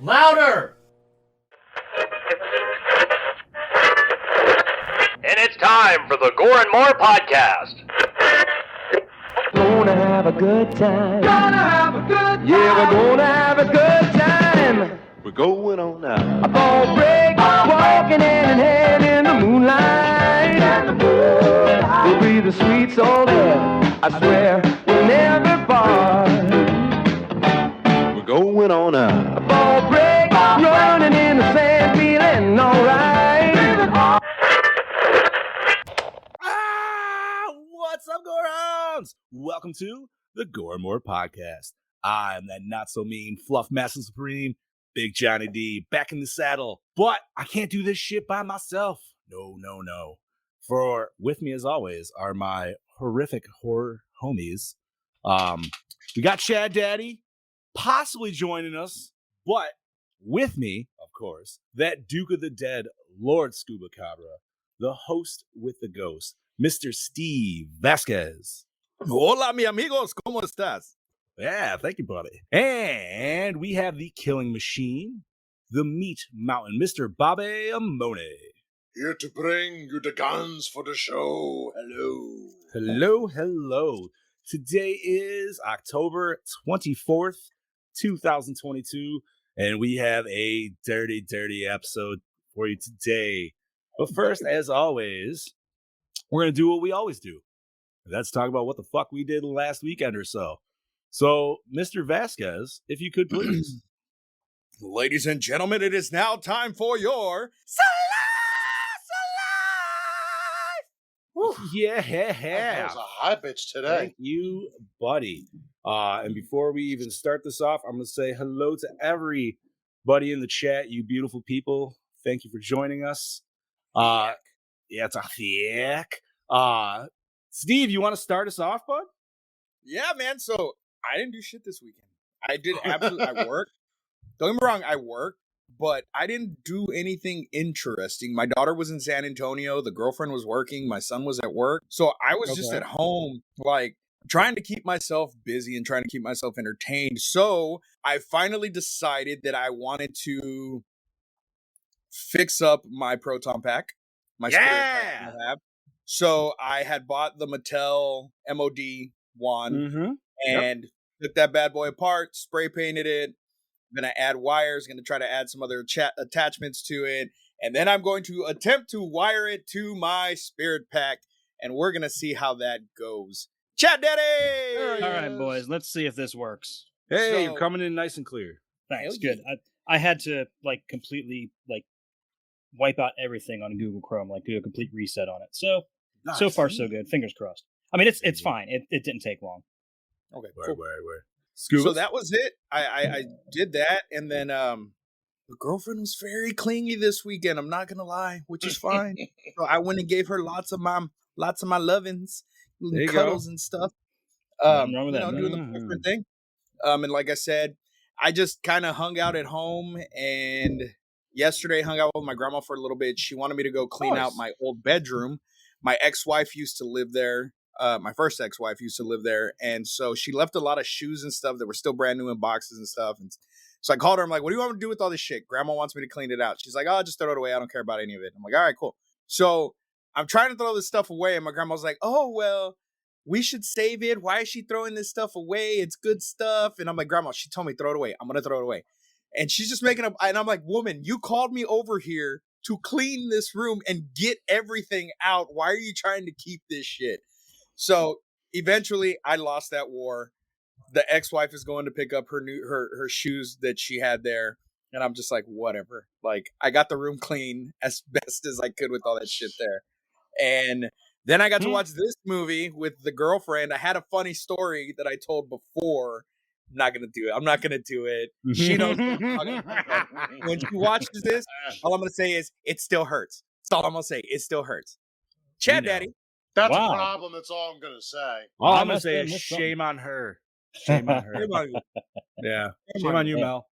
Louder! And it's time for the Gore N More podcast. Gonna have a good time. Gonna have a good time. Yeah, we're gonna have a good time. We're going on now. A ball break, walking hand in hand in the moonlight. We'll be the sweet soul there. I swear we'll never part. We're going on now. A ball break, running in the sand, feeling alright. What's up, Gorehounds? Welcome to the Gore N More podcast. I'm that not-so-mean Fluff Master Supreme, Big Johnny D, back in the saddle. But I can't do this shit by myself. No. For with me, as always, are my horrific horror homies. We got Chad Daddy possibly joining us, but with me, of course, that Duke of the Dead, Lord Scuba Cabra, the host with the ghost, Mr. Steve Vasquez. Hola, mi amigos, ¿cómo estás? Yeah, thank you, buddy. And we have the killing machine, the meat mountain, Mr. Bobby Amone. Here to bring you the guns for the show. Hello. Today is October 24th, 2022, and we have a dirty episode for you today. But first, as always, we're going to do what we always do. That's talk about what the fuck we did last weekend or so. So, Mr. Vasquez, if you could please. Ladies and gentlemen, it is now time for your Yeah. That was a high bitch today. Thank you, buddy. And before we even start this off, I'm going to say hello to everybody in the chat, you beautiful people. Thank you for joining us. Yeah, it's a thick. Steve, you want to start us off, bud? Yeah, man. So I didn't do shit this weekend. I did absolutely. I worked. Don't get me wrong. I worked, but I didn't do anything interesting. My daughter was in San Antonio. The girlfriend was working. My son was at work. So I was just at home, like trying to keep myself busy and trying to keep myself entertained. So I finally decided that I wanted to fix up my proton pack. My spirit pack that I have. So I had bought the Mattel MOD one and took that bad boy apart, spray painted it. I'm going to add wires, going to try to add some other attachments to it. And then I'm going to attempt to wire it to my spirit pack. And we're going to see how that goes. Chat Daddy! All right, boys, let's see if this works. Hey, you're coming in nice and clear. Thanks, good. I had to completely wipe out everything on Google Chrome, do a complete reset on it. So so far so good. Fingers crossed. I mean, it's fine. It didn't take long. Okay, cool. Where? Scuba? So that was it. I did that, and then the girlfriend was very clingy this weekend. I'm not gonna lie, which is fine. So I went and gave her lots of my lovins, and cuddles and stuff. Nothing wrong with that. Doing the boyfriend thing. And like I said, I just kind of hung out at home, and yesterday hung out with my grandma for a little bit. She wanted me to go clean out my old bedroom. My ex-wife used to live there. My first ex-wife used to live there. And so she left a lot of shoes and stuff that were still brand new in boxes and stuff. And so I called her. I'm like, what do you want me to do with all this shit? Grandma wants me to clean it out. She's like, oh, just throw it away. I don't care about any of it. I'm like, all right, cool. So I'm trying to throw this stuff away. And my grandma's like, oh, well, we should save it. Why is she throwing this stuff away? It's good stuff. And I'm like, Grandma, she told me throw it away. I'm going to throw it away. And she's just making up. And I'm like, woman, you called me over here to clean this room and get everything out. Why are you trying to keep this shit? So eventually I lost that war. The ex-wife is going to pick up her shoes that she had there. And I'm just like, whatever. Like, I got the room clean as best as I could with all that shit there. And then I got to watch this movie with the girlfriend. I had a funny story that I told before. I'm not going to do it. She knows what I'm talking about. When she watches this, all I'm going to say is, it still hurts. That's all I'm going to say. It still hurts. Chad Daddy. That's a problem. That's all I'm going to say. All I'm going to say is shame on her. Shame on her. Shame on you. Yeah. Shame on you, Mel.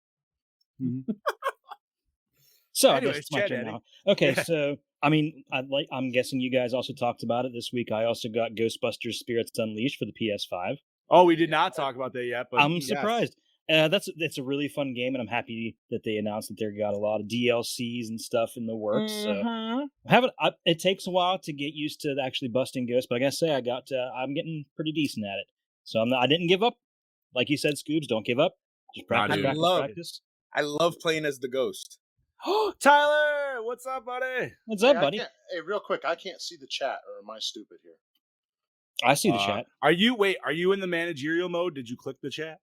So anyways, I guess it's my turn now. Okay, so I mean, I'm guessing you guys also talked about it this week. I also got Ghostbusters Spirits Unleashed for the PS5. Oh, we did not talk about that yet, but I'm surprised. It's a really fun game, and I'm happy that they announced that they got a lot of DLCs and stuff in the works. So it takes a while to get used to actually busting ghosts, but I gotta say I'm getting pretty decent at it. So I didn't give up. Like you said, Scoobs, don't give up. Just practice, dude. practice. I love playing as the ghost. Tyler, what's up, buddy? What's up, buddy? Hey, real quick, I can't see the chat, or am I stupid here? I see the chat. Are you in the managerial mode? Did you click the chat?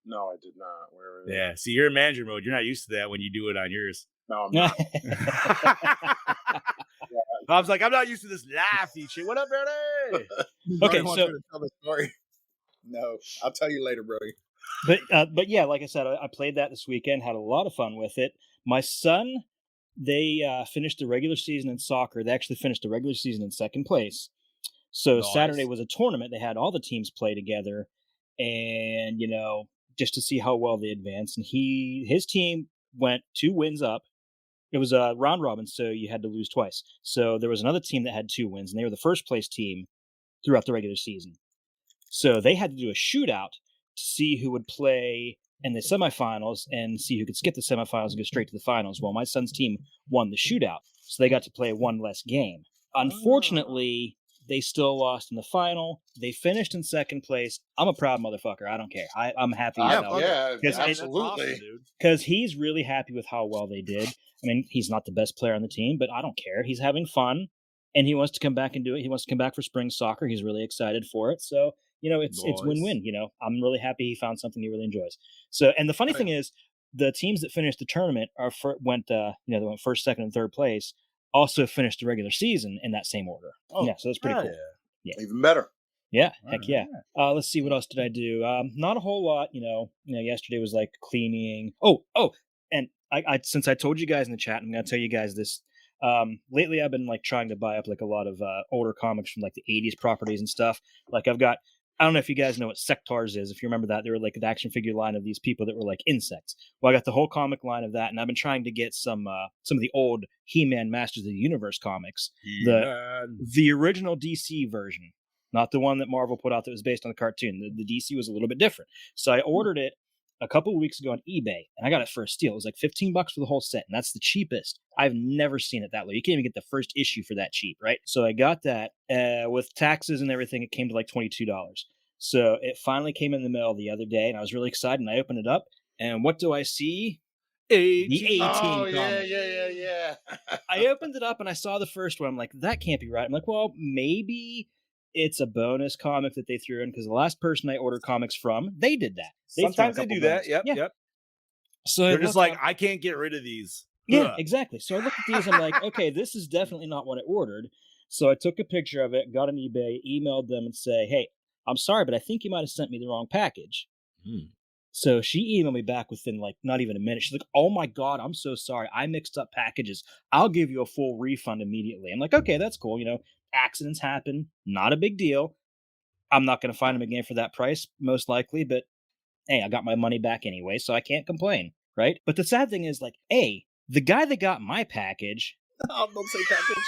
No, I did not. Where is it? Yeah, see, you're in manager mode. You're not used to that when you do it on yours. No, I'm not. I was like, I'm not used to this laughy shit. What up, Brody? Okay, Brody wants so me to tell the story. No, I'll tell you later, Brody. but yeah, like I said, I played that this weekend, had a lot of fun with it. My son, they finished the regular season in soccer. They actually finished the regular season in second place. So Nice. Saturday was a tournament. They had all the teams play together, and just to see how well they advanced. And his team went 2 wins up. It was a round robin, so you had to lose twice. So there was another team that had 2 wins, and they were the first place team throughout the regular season. So they had to do a shootout to see who would play in the semifinals and see who could skip the semifinals and go straight to the finals. Well, my son's team won the shootout, so they got to play 1 less game. Unfortunately, they still lost in the final. They finished in second place. I'm a proud motherfucker. I don't care. I'm happy. Yeah, Because absolutely. Because he's really happy with how well they did. I mean, he's not the best player on the team, but I don't care. He's having fun, and he wants to come back and do it. He wants to come back for spring soccer. He's really excited for it. So, it's win-win. I'm really happy he found something he really enjoys. So, and the funny thing is, the teams that finished the tournament they went first, second, and third place, also finished the regular season in that same order. Oh, yeah, so that's pretty cool. Yeah. Even better. Yeah, heck yeah. Let's see, what else did I do? Not a whole lot. Yesterday was like cleaning. And I since I told you guys in the chat, I'm gonna tell you guys this. Lately I've been like trying to buy up like a lot of older comics from like the 80s properties and stuff. Like I don't know if you guys know what Sectars is. If you remember that, they were like an action figure line of these people that were like insects. Well, I got the whole comic line of that, and I've been trying to get some of the old He-Man Masters of the Universe comics, the original DC version, not the one that Marvel put out that was based on the cartoon. The DC was a little bit different, so I ordered it a couple of weeks ago on eBay, and I got it for a steal. It was like $15 for the whole set, and that's the cheapest. I've never seen it that low. You can't even get the first issue for that cheap, right? So I got that with taxes and everything. It came to like $22. So it finally came in the mail the other day, and I was really excited. And I opened it up, and what do I see? The 18 Oh, comic. yeah. I opened it up, and I saw the first one. I'm like, that can't be right. I'm like, well, maybe it's a bonus comic that they threw in, because the last person I ordered comics from, they did that. Sometimes they do that. Yep. So they're just like, I can't get rid of these. Yeah, Ugh. exactly. So I looked at these, I'm like, okay, this is definitely not what I ordered. So I took a picture of it, got on eBay, emailed them and say, hey, I'm sorry, but I think you might have sent me the wrong package. So she emailed me back within like not even a minute. She's like, oh my God, I'm so sorry. I mixed up packages. I'll give you a full refund immediately. I'm like, okay, that's cool. Accidents happen. Not a big deal. I'm not going to find them again for that price, most likely. But hey, I got my money back anyway, so I can't complain, right? But the sad thing is, like, the guy that got my package. Oh, don't say package.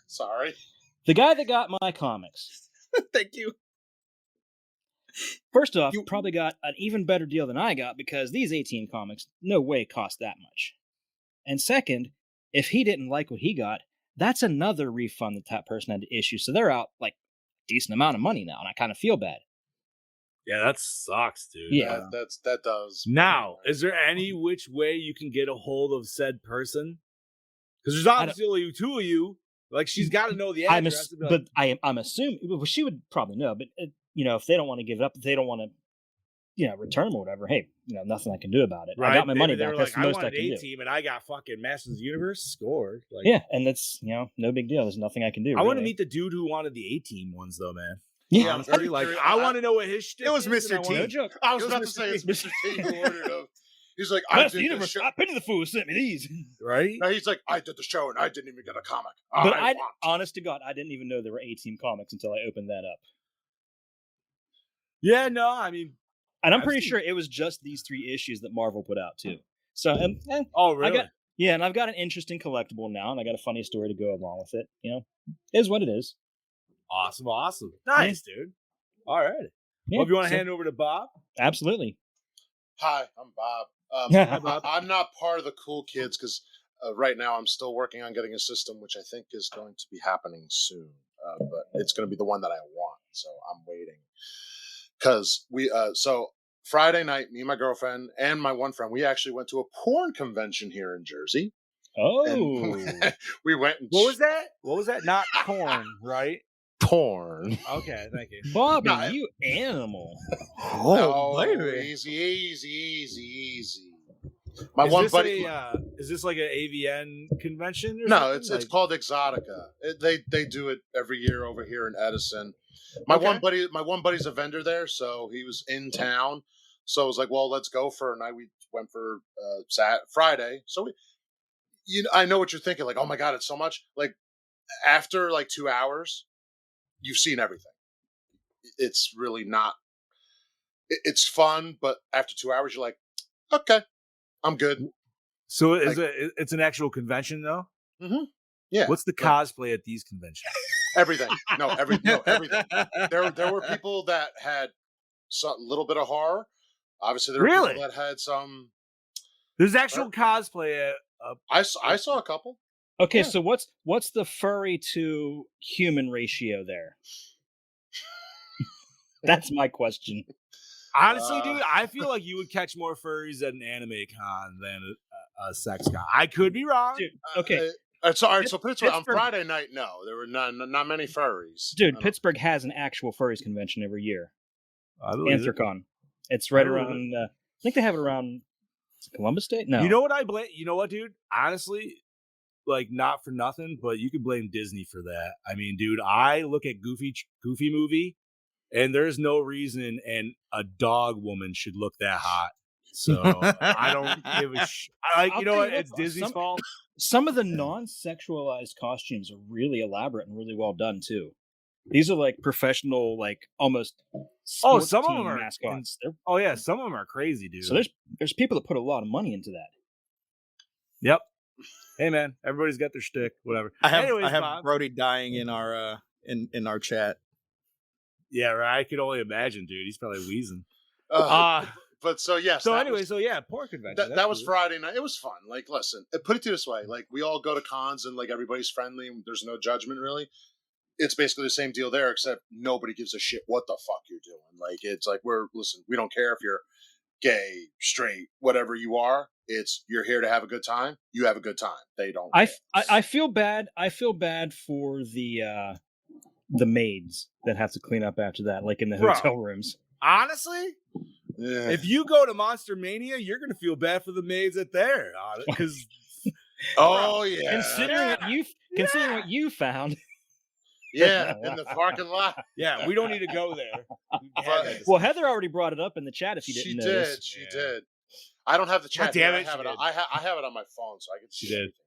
Sorry. The guy that got my comics. Thank you. First off, you probably got an even better deal than I got, because these 18 comics no way cost that much. And second, if he didn't like what he got, that's another refund that person had to issue. So they're out like a decent amount of money now, and I kind of feel bad. Yeah, that sucks, dude. Yeah, that does. Now, is there any which way you can get a hold of said person? Because there's obviously only 2 of you. Like, she's got to know the address. I'm assuming, well, she would probably know. But if they don't want to give it up, if they don't want to, return them or whatever, hey, nothing I can do about it. Right? I got my money back. That's the most I can do. A-team, and I got fucking Masters of the Universe scored. Like, yeah, and that's no big deal. There's nothing I can do. I want to meet the dude who wanted the A-team ones, though, man. Yeah, honestly, like, I want to know what his shtick It was is, Mr. T. I was about to say it's Mr. T who ordered them. He's like, I did the show. I pity the fool who sent me these. Right? No, he's like, I did the show and I didn't even get a comic. But honest to God, I didn't even know there were 18 comics until I opened that up. Yeah, no, I mean, and I'm pretty sure it was just these 3 issues that Marvel put out too. So, oh really? And I've got an interesting collectible now, and I got a funny story to go along with it. It is what it is. Awesome. Nice, dude. All right. Yeah, Well, if you want to so- hand over to Bob, absolutely. Hi, I'm Bob. Hi, Bob. I'm not part of the cool kids because right now I'm still working on getting a system, which I think is going to be happening soon. But it's going to be the one that I want, so I'm waiting. Because so Friday night, me and my girlfriend and my one friend, we actually went to a porn convention here in Jersey. Oh, And we went and what was that? What was that? Not porn, right? porn. Okay, thank you. Bobby, No, you animal. Oh, baby. Easy. My Is one this buddy. is this like an AVN convention? Or No, something? it's Like- called Exotica. They do it every year over here in Edison. My one buddy's a vendor there, so he was in town. So I was like, well, let's go for a night. We went for Friday. So I know what you're thinking. Like, oh my god, it's so much. Like after like 2 hours, you've seen everything. It's really not. It's fun, but after 2 hours, you're like, okay, I'm good. So it's an actual convention though? Mm-hmm. Yeah. What's the cosplay at these conventions? Everything. No, everything. There were people that had a little bit of horror. Obviously, there were Really? people that had some. There's actual cosplay at I saw a couple. Okay, Yeah. so what's the furry to human ratio there? That's my question. honestly, dude, I feel like you would catch more furries at an anime con than a sex con. I could be wrong. Dude, okay, All right. So put it this way, on Pittsburgh- Friday night, no, there were not many furries. I dude, don't- Pittsburgh has an actual furries convention every year. I believe it. Anthrocon. It's right I believe around. I think they have it around Columbus Day. No, You know what I blame? You know what, dude? Honestly, like not for nothing, but you could blame Disney for that. I mean, dude, I look at Goofy movie, and there's no reason and a dog woman should look that hot. So I don't give a I'll you know tell what? you what, It's Disney's fault. some of the non-sexualized costumes are really elaborate and really well done too. These are like professional, like almost. Oh, sports some of team them are mascots. They're- Oh yeah, some of them are crazy, dude. so there's people that put a lot of money into that. Yep. Hey man, everybody's got their shtick. Whatever. I have Anyways, I have Bob. Brody dying in our chat. Yeah, right. I could only imagine, dude. He's probably wheezing. but so yes. So that anyway, was- so yeah, porn convention. that was Friday night. It was fun. Like, listen, put it this way: like, we all go to cons and like everybody's friendly. And there's no judgment really. It's basically the same deal there, except nobody gives a shit what the fuck you're doing. Like, it's like we don't care if you're gay, straight, whatever you are. It's you're here to have a good time. You have a good time. They don't. I feel bad. I feel bad for the maids that have to clean up after that, like in the Bro. hotel rooms. Honestly, Yeah. if you go to Monster Mania, you're gonna feel bad for the maids at there because Oh yeah. Considering what you found. Yeah, in the parking lot. yeah, we don't need to go there. We had that Well, Heather already brought it up in the chat. If you She didn't did. notice, She Yeah. did. I don't have the chat. damn here. it, I have she it. did. I have it on my phone, so I can. She see did. everything.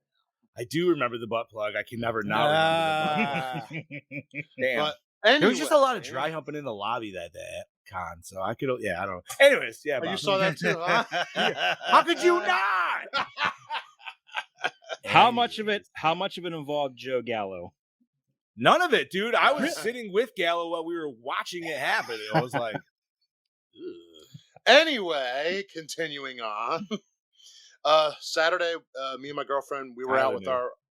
I do remember the butt plug. I can never not remember the butt plug. Damn. But anyway, There was just a lot of dry humping in the lobby that con, so I could. Yeah, I don't know. Anyways, yeah. Oh, you Bob. saw that too, huh? How could you not? how much of it involved Joe Gallo? None of it, dude. I was Really? sitting with Gallo while we were watching it happen. I was like, ugh. Anyway, continuing on. Saturday, me and my girlfriend, we were out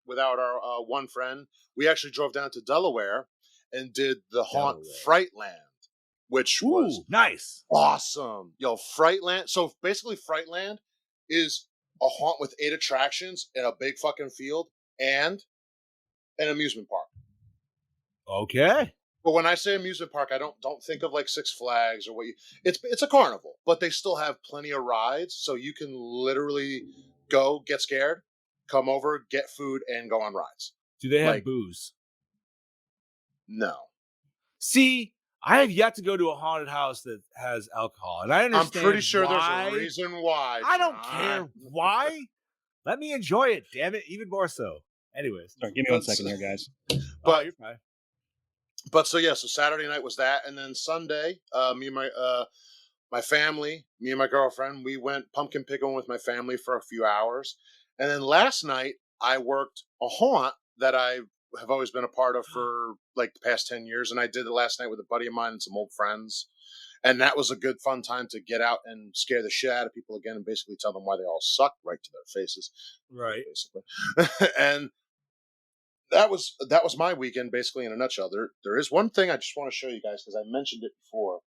without our one friend. We actually drove down to Delaware and did the haunt Frightland, which was Ooh, nice. awesome. Yo, Frightland. So basically, Frightland is a haunt with 8 attractions in a big fucking field and an amusement park. Okay. But when I say amusement park, I don't think of like Six Flags or what you. It's a carnival, but they still have plenty of rides, so you can literally go get scared, come over, get food, and go on rides. Do they have Like- booze? No, See, I have yet to go to a haunted house that has alcohol, and I I'm understand. pretty sure why. there's a reason why. I don't John. care why. Let me enjoy it. Damn it, even more so. Anyways, Sorry, give me one second here, guys. But you're fine. But so yeah, so Saturday night was that, and then Sunday, me and my family, me and my girlfriend, we went pumpkin picking with my family for a few hours, and then last night I worked a haunt that I have always been a part of for like the past 10 years, and I did it last night with a buddy of mine and some old friends, And that was a good fun time to get out and scare the shit out of people again and basically tell them why they all suck right to their faces. Right. Basically. And that was my weekend basically in a nutshell. There is one thing I just want to show you guys because I mentioned it before.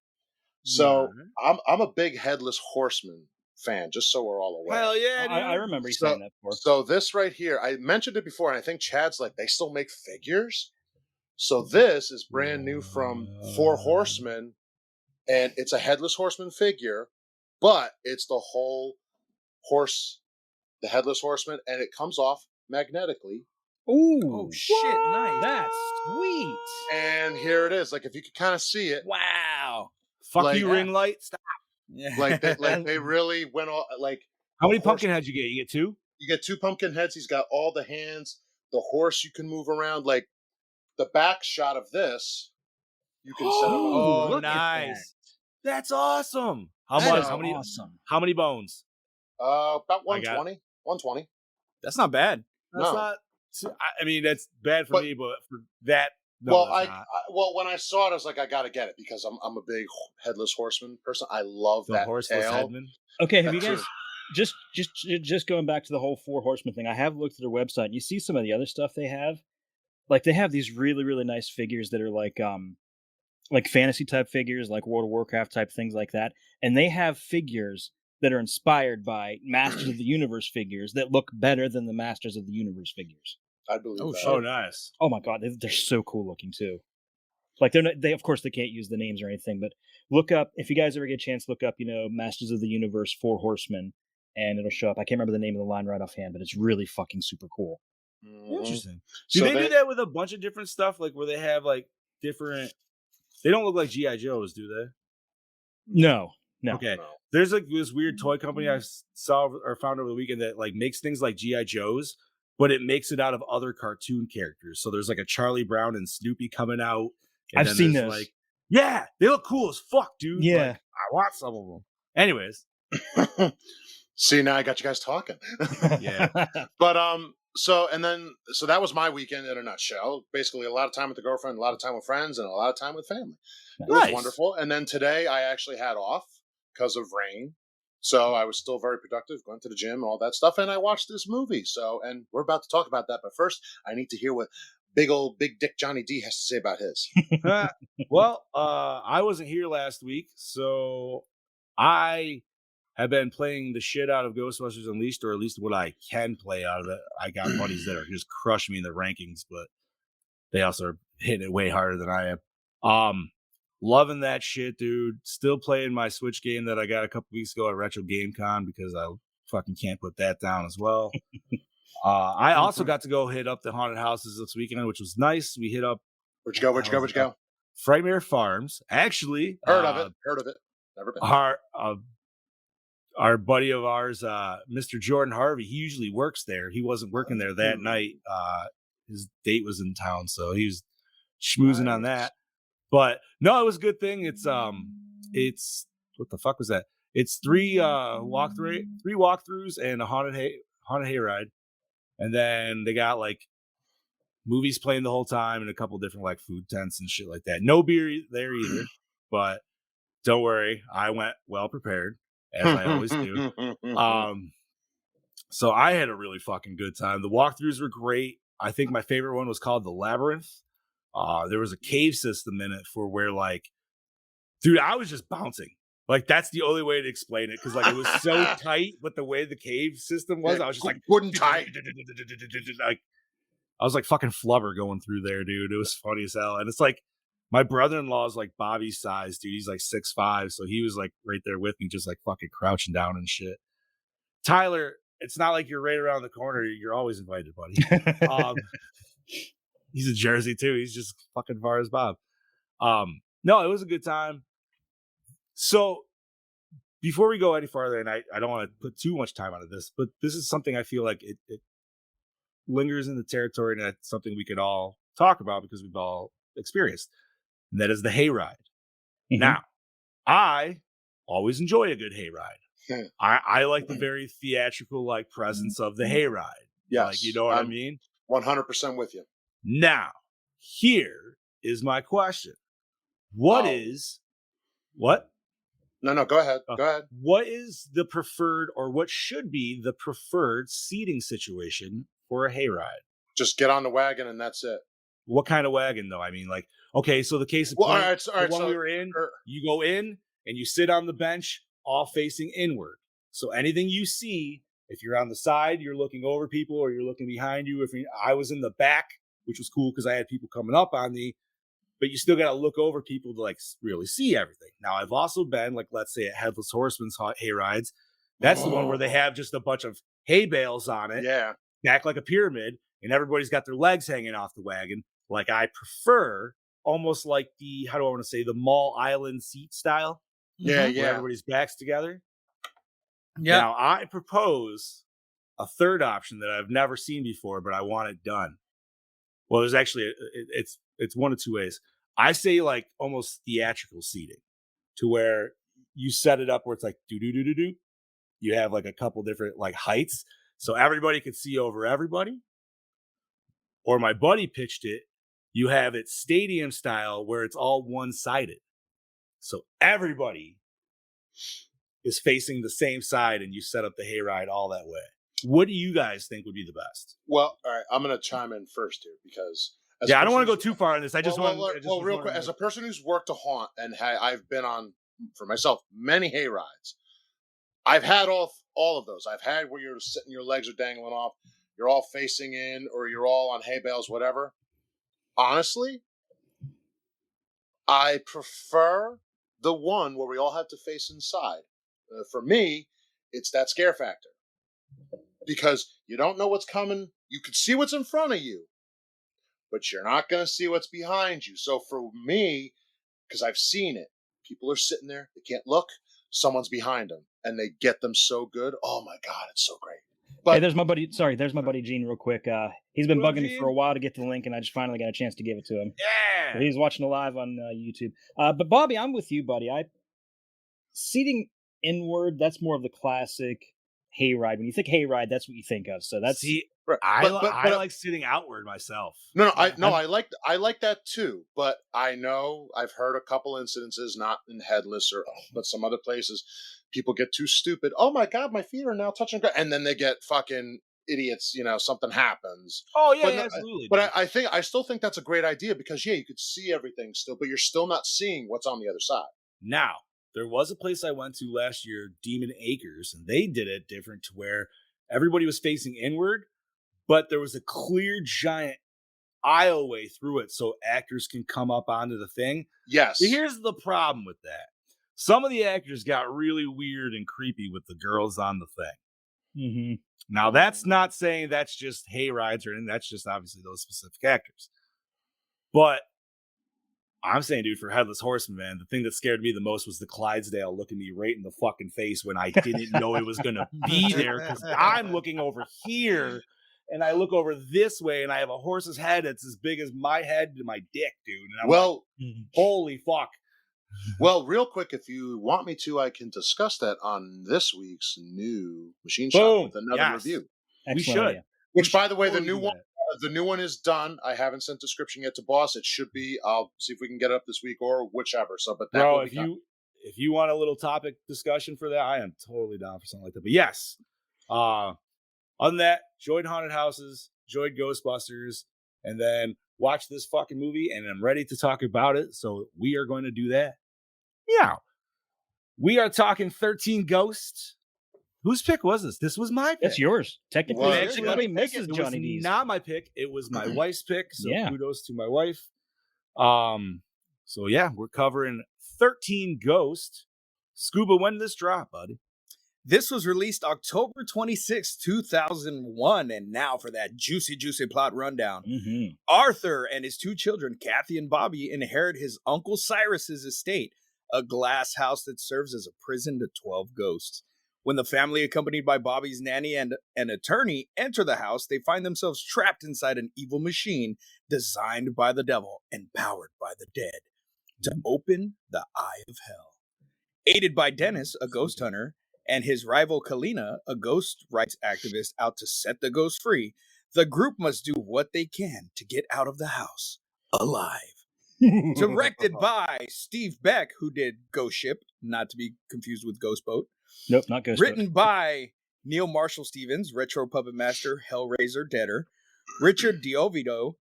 So I'm a big Headless Horseman fan, just so we're all aware. Hell yeah, dude. I remember you saying that before. So this right here, I mentioned it before, and I think Chad's like, they still make figures. So this is brand new from Four Horsemen, and it's a Headless Horseman figure, but it's the whole horse, the Headless Horseman, and it comes off magnetically. Ooh, Oh shit! Nice. that's sweet. And here it is. Like if you could kind of see it, Wow. Fuck like- you, ring light. Stop. Yeah. like they really went all like. How many the horse- pumpkin heads you get? You get 2? You get 2 pumpkin heads. He's got all the hands. The horse you can move around. Like the back shot of this, you can set up. Oh, look at nice. That's awesome. How That much? is How many? awesome. How many bones? About I got 120. 120. That's not bad. That's No. not. I mean, that's bad for But- me, but for that, no, Well, that's not. well, when I saw it, I was like, I gotta get it because I'm a big Headless Horseman person. I love The that horseless tail. headman. Okay, have you That's guys just going back to the whole Four Horsemen thing? I have looked at their website. And you see some of the other stuff they have. Like they have these really really nice figures that are like fantasy type figures, like World of Warcraft type things like that. And they have figures that are inspired by Masters of the Universe figures that look better than the Masters of the Universe figures. I believe Oh, that. shit. Oh, nice. Oh my god, they're so cool looking too. Like they're not, they of course they can't use the names or anything, but look up if you guys ever get a chance, look up Masters of the Universe Four Horsemen, and it'll show up. I can't remember the name of the line right offhand, but it's really fucking super cool. Mhm. Interesting. Do So they do that with a bunch of different stuff? Like where they have like different. They don't look like GI Joes, do they? No. Okay. No. There's like this weird toy company I saw or found over the weekend that like makes things like GI Joes, but it makes it out of other cartoon characters. So there's like a Charlie Brown and Snoopy coming out. And I've then seen there's, those. Like, yeah, they look cool as fuck, dude. Yeah. Like, I want some of them. Anyways, See, now I got you guys talking. yeah. But so that was my weekend in a nutshell. Basically, a lot of time with the girlfriend, a lot of time with friends, and a lot of time with family. It was Nice. wonderful. And then today I actually had off because of rain. So I was still very productive, going to the gym and all that stuff. And I watched this movie. So, and we're about to talk about that. But first, I need to hear what big Dick Johnny D has to say about his. Well, I wasn't here last week, so I have been playing the shit out of Ghostbusters Unleashed, or at least what I can play out of it. I got buddies that are just crushing me in the rankings, but they also are hitting it way harder than I am. Loving that shit, dude. Still playing my Switch game that I got a couple weeks ago at Retro Game Con because I fucking can't put that down as well. I also got to go hit up the haunted houses this weekend, which was nice. We hit up Where'd you go? Where'd you go? Where'd you go? Frightmare Farms. Actually, Heard of it. Heard of it. Never been. Our buddy of ours, Mr. Jordan Harvey, he usually works there. He wasn't working there that night. His date was in town, so he was schmoozing on that. But no, it was a good thing. It's what the fuck was that? It's three walkthroughs and a haunted hayride, and then they got like movies playing the whole time and a couple different like food tents and shit like that. No beer there either, but don't worry, I went well prepared as I always do. So I had a really fucking good time. The walkthroughs were great. I think my favorite one was called the Labyrinth. There was a cave system in it for where like, dude, I was just bouncing. Like that's the only way to explain it because like it was so tight. But the way the cave system was, I was just like wooden tight. Like I was like fucking flubber going through there, dude. It was funny as hell. And it's like my brother-in-law is like Bobby's size, dude. He's like 6'5", so he was like right there with me, just like fucking crouching down and shit. Tyler, it's not like you're right around the corner. You're always invited, buddy. He's in Jersey too. He's just fucking far as Bob. No, it was a good time. So before we go any farther, and I don't want to put too much time onto this, but this is something I feel like it lingers in the territory, and that's something we could all talk about because we've all experienced. And that is the hayride. Mhm. Now, I always enjoy a good hayride. I like the very theatrical like presence of the hayride. Yes, Like, you know what I mean? 100% with you. Now, here is my question. What? No, go ahead. Go ahead. What is the preferred, or what should be the preferred seating situation for a hayride? Just get on the wagon and that's it. What kind of wagon, though? I mean, like, okay, so the case of Well, point, all right. the one So, we were in, you go in and you sit on the bench, all facing inward. So anything you see, if you're on the side, you're looking over people, or you're looking behind you. I was in the back, which was cool because I had people coming up on me, but you still got to look over people to like really see everything. Now, I've also been, like, let's say at Headless Horseman's hay rides. That's the one where they have just a bunch of hay bales on it, yeah, back like a pyramid, and everybody's got their legs hanging off the wagon. Like, I prefer almost like the, how do I want to say, the mall island seat style. yeah, Where yeah. everybody's backs together. Yeah. Now, I propose a third option that I've never seen before, but I want it done. Well, there's actually, it's one of two ways. I say like almost theatrical seating, to where you set it up where it's like do. You have like a couple different like heights, so everybody could see over everybody. Or my buddy pitched it. You have it stadium style where it's all one-sided, so everybody is facing the same side, and you set up the hayride all that way. What do you guys think would be the best? Well, all right. I'm going to chime in first here because I don't want to go too far on this. I just want real quick. As a person who's worked a haunt and I've been on for myself many hay rides. I've had all of those. I've had where you're sitting, your legs are dangling off, you're all facing in, or you're all on hay bales, whatever. Honestly, I prefer the one where we all have to face inside. For me, it's that scare factor. Because you don't know what's coming. You can see what's in front of you, but you're not going to see what's behind you. So for me, because I've seen it, people are sitting there, they can't look, someone's behind them, and they get them so good. Oh my God, it's so great. But hey, there's my buddy. Sorry, there's my buddy Gene. Real quick, he's been Hello, bugging me Gene. for a while to get the link, and I just finally got a chance to give it to him. Yeah. So he's watching it live on YouTube. But Bobby, I'm with you, buddy. Seating inward. That's more of the classic hayride. When you think hayride, that's what you think of. So that's I like sitting outward myself. I like that too. But I know I've heard a couple incidences, not in Headless but some other places. People get too stupid. Oh my God, my feet are now touching, and then they get fucking idiots. Something happens. Oh yeah, But absolutely. But I still think that's a great idea because you could see everything still, but you're still not seeing what's on the other side. Now, there was a place I went to last year, Demon Acres, and they did it different to where everybody was facing inward, but there was a clear giant aisleway through it so actors can come up onto the thing. Yes. Here's the problem with that. Some of the actors got really weird and creepy with the girls on the thing. Mm-hmm. Now, that's not saying that's just hay rides or anything. That's just obviously those specific actors. But I'm saying, dude, for Headless Horseman, man, the thing that scared me the most was the Clydesdale looking me right in the fucking face when I didn't know it was going to be there, because I'm looking over here and I look over this way and I have a horse's head that's as big as my head to my dick, dude. And I'm like, holy fuck. Well, real quick, if you want me to, I can discuss that on this week's new Machine Shop with another review. Excellent we should. idea. Which, by the way, the new one is done. I haven't sent description yet to boss. It should be. I'll see if we can get it up this week or whichever. So, but that will be done. If you want a little topic discussion for that, I am totally down for something like that. But yes, other than that, enjoyed haunted houses, enjoyed Ghostbusters, and then watch this fucking movie, and I'm ready to talk about it. So we are going to do that. Yeah, we are talking 13 Ghosts. Whose pick was this? This was my pick. That's yours. Technically, Well, everybody misses It Johnny was D's. not my pick. It was my wife's pick. So kudos to my wife. So yeah, we're covering 13 Ghosts. Scuba, when did this drop, buddy? This was released October 26, 2001. And now for that juicy plot rundown. Mm-hmm. Arthur and his two children, Kathy and Bobby, inherit his Uncle Cyrus's estate, a glass house that serves as a prison to 12 ghosts. When the family, accompanied by Bobby's nanny and an attorney, enter the house, they find themselves trapped inside an evil machine designed by the devil and powered by the dead to open the eye of hell. Aided by Dennis, a ghost hunter, and his rival Kalina, a ghost rights activist out to set the ghosts free, the group must do what they can to get out of the house alive. Directed by Steve Beck, who did Ghost Ship, not to be confused with Ghost Boat. Nope, not Ghost Written Boat. by Neil Marshall Stevens, Retro Puppet Master, Hellraiser, Deader. Richard Diovidio.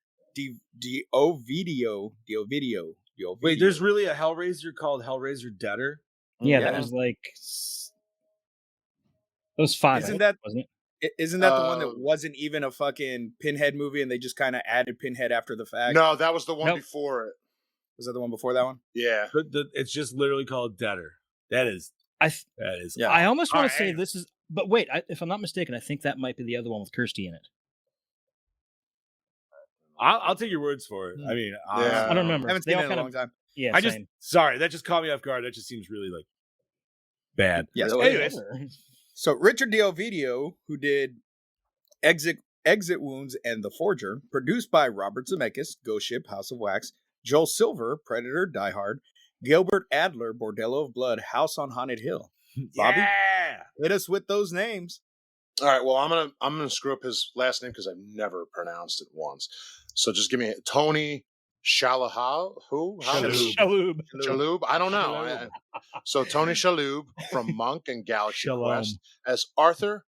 Wait, there's really a Hellraiser called Hellraiser Deader? Yeah, Yeah. that was like it was 5, Isn't that- wasn't it? Isn't that the one that wasn't even a fucking Pinhead movie and they just kind of added Pinhead after the fact? No, that was the one Nope. before it. Was that the one before that one? Yeah. It's just literally called Deader. That is. Yeah. I almost want All to say right. this is, but wait, if I'm not mistaken, I think that might be the other one with Kirsty in it. I'll take your words for it. I mean, Yeah. I don't remember. Haven't They seen all it in a kind long of, time. yeah. just Same. sorry, that just caught me off guard. That just seems really like bad. Yes. Really? Anyways, so Richard Diovidio, who did Exit Wounds and The Forger, produced by Robert Zemeckis, Ghost Ship, House of Wax, Joel Silver, Predator, Die Hard, Gilbert Adler, Bordello of Blood, House on Haunted Hill. Bobby, Yeah. hit us with those names. All right. Well, I'm gonna screw up his last name because I've never pronounced it once. So just give me Tony Shalhoub. Who? Shalhoub. Shalhoub. I don't know. Shalhoub. So Tony Shalhoub from Monk and Galaxy Shalom. Quest as Arthur.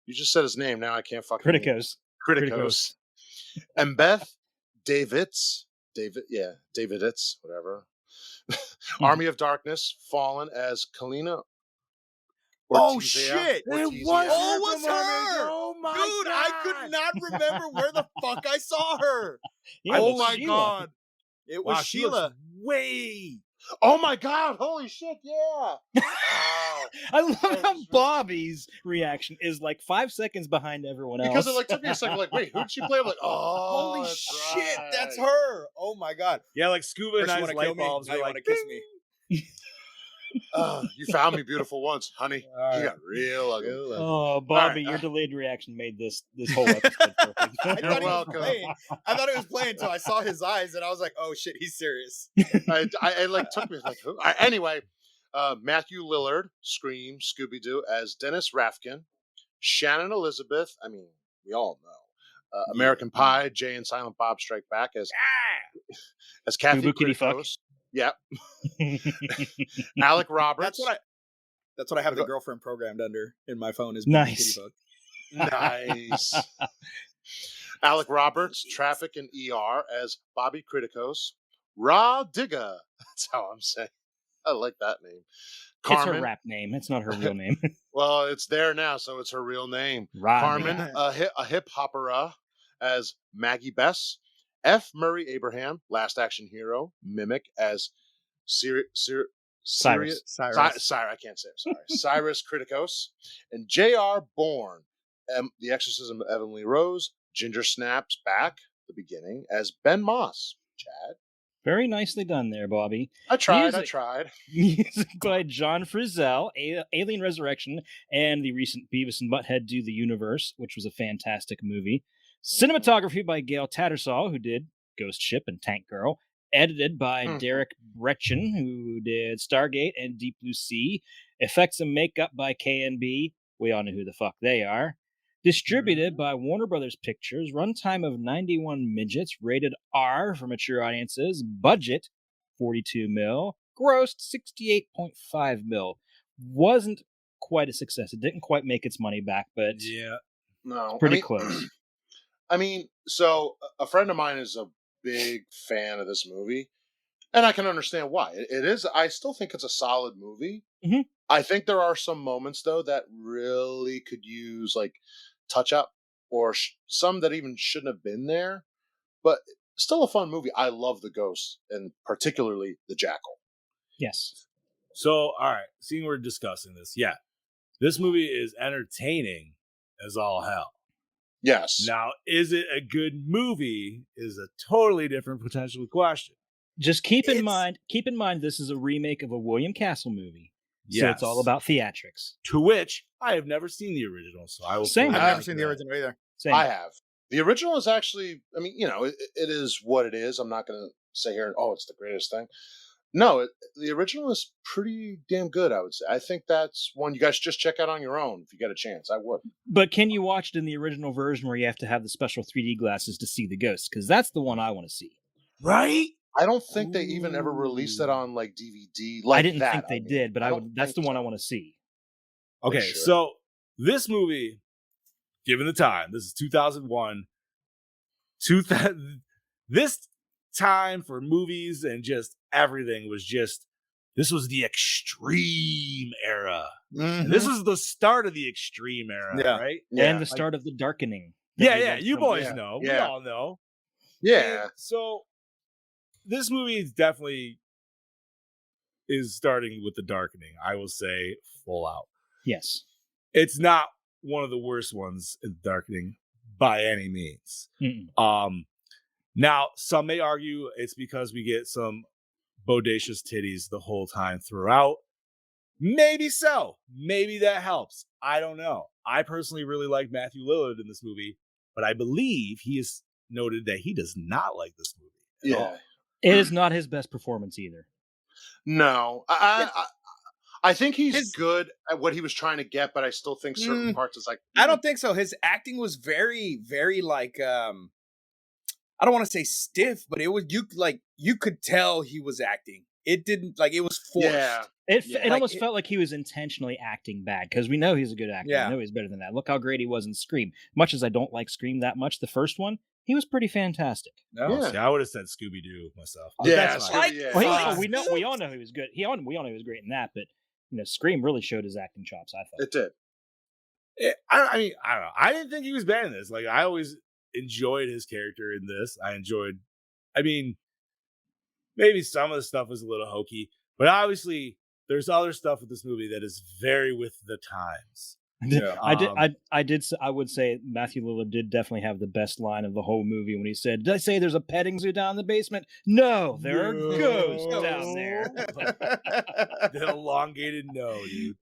You just said his name. Now I can't fucking. Criticos. Criticos. And Beth Daviditz, whatever. Army of Darkness, Fallen as Kalina. Oh, Ortizia. shit. Ortizia. Oh, it was her. Oh my Dude, I could not remember where the fuck I saw her. Yeah, Oh that's my Sheila. god. It was Wow, she looks Sheila. way. Oh my god! Holy shit! Yeah. Wow. I love how Bobby's reaction is like 5 seconds behind everyone else. Because it like took me a second. Like, wait, who'd she play? I'm like, oh, Holy that's shit, right. that's her. Oh my god. Yeah, like scuba and First you ice wanna kill light me, bulbs now are you like wanna kiss me. You found me beautiful once, honey. All You right. got real ugly. Oh, Bobby, All your right. delayed reaction made this whole episode perfect. I You're thought he was welcome. playing. I thought it was playing until I saw his eyes and I was like, oh shit, he's serious. It like took me like who? Anyway, Matthew Lillard, Scream, Scooby Doo as Dennis Rafkin, Shannon Elizabeth. I mean, we all know. American Pie, Jay and Silent Bob Strike Back as Kathy Boo Boo Kitty Fuck. Criticos. Yep. Alec Roberts. That's what I have the girlfriend programmed under in my phone is Nice. Kitty Fuck. Nice. Alec Roberts, Traffic and ER as Bobby Criticos. Raw Digga. That's how I'm saying. I like that name. It's Carmen. her rap name. It's not her real name. Well, it's there now, so it's her real name. Right. Carmen, a hip hopera as Maggie Bess. F. Murray Abraham, Last Action Hero. Mimic as Cyrus. I can't say it, sorry. Cyrus Criticos. And J.R. Bourne, The Exorcism of Evan Lee Rose. Ginger Snaps back, the beginning, as Ben Moss. Chad. Very nicely done there, Bobby. I tried. Music by John Frizzell, Alien Resurrection, and the recent Beavis and Butthead Do the Universe, which was a fantastic movie. Cinematography by Gail Tattersall, who did Ghost Ship and Tank Girl. Edited by Derek Bretchen, who did Stargate and Deep Blue Sea. Effects and makeup by KNB. We all know who the fuck they are. Distributed by Warner Brothers Pictures. Runtime of 91 midgets. Rated R for mature audiences. Budget 42 mil. Grossed 68.5 mil. Wasn't quite a success. It didn't quite make its money back, but Yeah. No. pretty close. I mean, so a friend of mine is a big fan of this movie, and I can understand why. It is. I still think it's a solid movie. Mhm. I think there are some moments though that really could use like touch up, or some that even shouldn't have been there. But still a fun movie. I love the ghosts, and particularly the jackal. Yes. So, all right, seeing we're discussing this, yeah, this movie is entertaining as all hell. Yes. Now, is it a good movie? Is a totally different potential question. Just keep in mind this is a remake of a William Castle movie. So Yes. it's all about theatrics. To which I have never seen the original, so I will. Same. fully I haven't admit seen to the that. original either. Same. I have. The original is actually, I mean, it is what it is. I'm not going to say here, oh, it's the greatest thing. No, the original is pretty damn good, I would say. I think that's one you guys just check out on your own if you get a chance. I would. But can you watch it in the original version where you have to have the special 3D glasses to see the ghosts? Because that's the one I want to see. Right? I don't think they even ever released it on like DVD. I didn't think they did, but that's the one I want to see. Okay, so this movie, given the time, this is 2001. This time for movies and just everything was just, this was the extreme era. And this was the start of the extreme era, right? Yeah. And the start of the darkening. Yeah, you boys know. Yeah. We all know. Yeah. And so this movie is definitely starting with the darkening. I will say full out. Yes. It's not one of the worst ones in the darkening by any means. Now, some may argue it's because we get some bodacious titties the whole time throughout. Maybe so. Maybe that helps. I don't know. I personally really like Matthew Lillard in this movie, but I believe he has noted that he does not like this movie at all. It is not his best performance either. No. I think he's good at what he was trying to get, but I still think certain parts is like... I don't think so. His acting was very, very like... I don't want to say stiff, but it was you could tell he was acting. It didn't it was forced. Yeah. It almost felt like he was intentionally acting bad because we know he's a good actor. Yeah. We know he's better than that. Look how great he was in Scream. Much as I don't like Scream that much, the first one, he was pretty fantastic. See, I would have said Scooby Doo myself. Yeah, we all know he was good. We all know he was great in that, but Scream really showed his acting chops. I thought it did. I mean, I don't know. I didn't think he was bad in this. Like, I always enjoyed his character in this. I mean, maybe some of the stuff was a little hokey, but obviously there's other stuff with this movie that is very with the times. Yeah. I would say Matthew Lillard did definitely have the best line of the whole movie when he said, "Did I say there's a petting zoo down in the basement? No, there are ghosts down there." The elongated no, dude.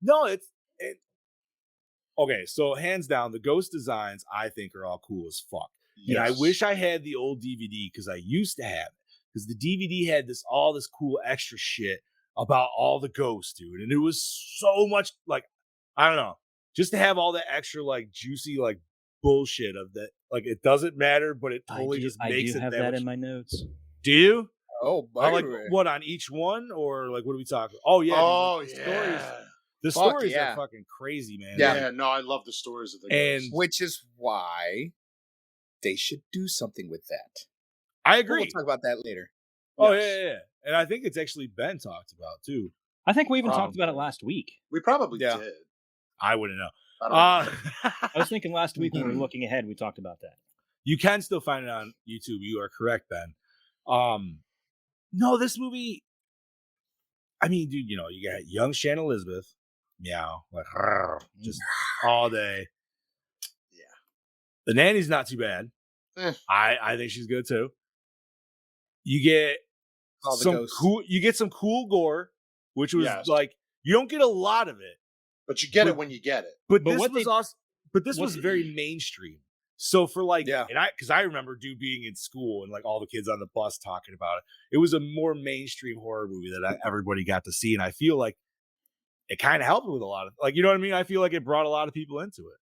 No, it. Okay, so hands down, the ghost designs I think are all cool as fuck. Yes. And I wish I had the old DVD because I used to have it. Because the DVD had all this cool extra shit about all the ghosts, dude. And it was so much I don't know, just to have all that extra juicy bullshit of that. It doesn't matter, but it totally just makes it. I do have that in my notes. Do you? Oh, what on each one or what are we talking? Oh yeah. Oh dude, yeah. The stories are fucking crazy, man. Yeah, no, I love the stories of the ghosts. Which is why they should do something with that. I agree. We'll talk about that later. Oh, yeah. And I think it's actually been talked about, too. I think we even talked about it last week. We probably did. I wouldn't know. I was thinking last week when we were looking ahead, we talked about that. You can still find it on YouTube. You are correct, Ben. No, this movie, I mean, dude, you got young Shannon Elizabeth. Meow. Just all day. Yeah. The nanny's not too bad. I think she's good too. You get some cool gore, which was you don't get a lot of it. But you get it when you get it. But this was very mainstream. So for because I remember being in school and all the kids on the bus talking about it. It was a more mainstream horror movie that everybody got to see. And I feel like it kind of helped with a lot of you know what I mean? I feel like it brought a lot of people into it.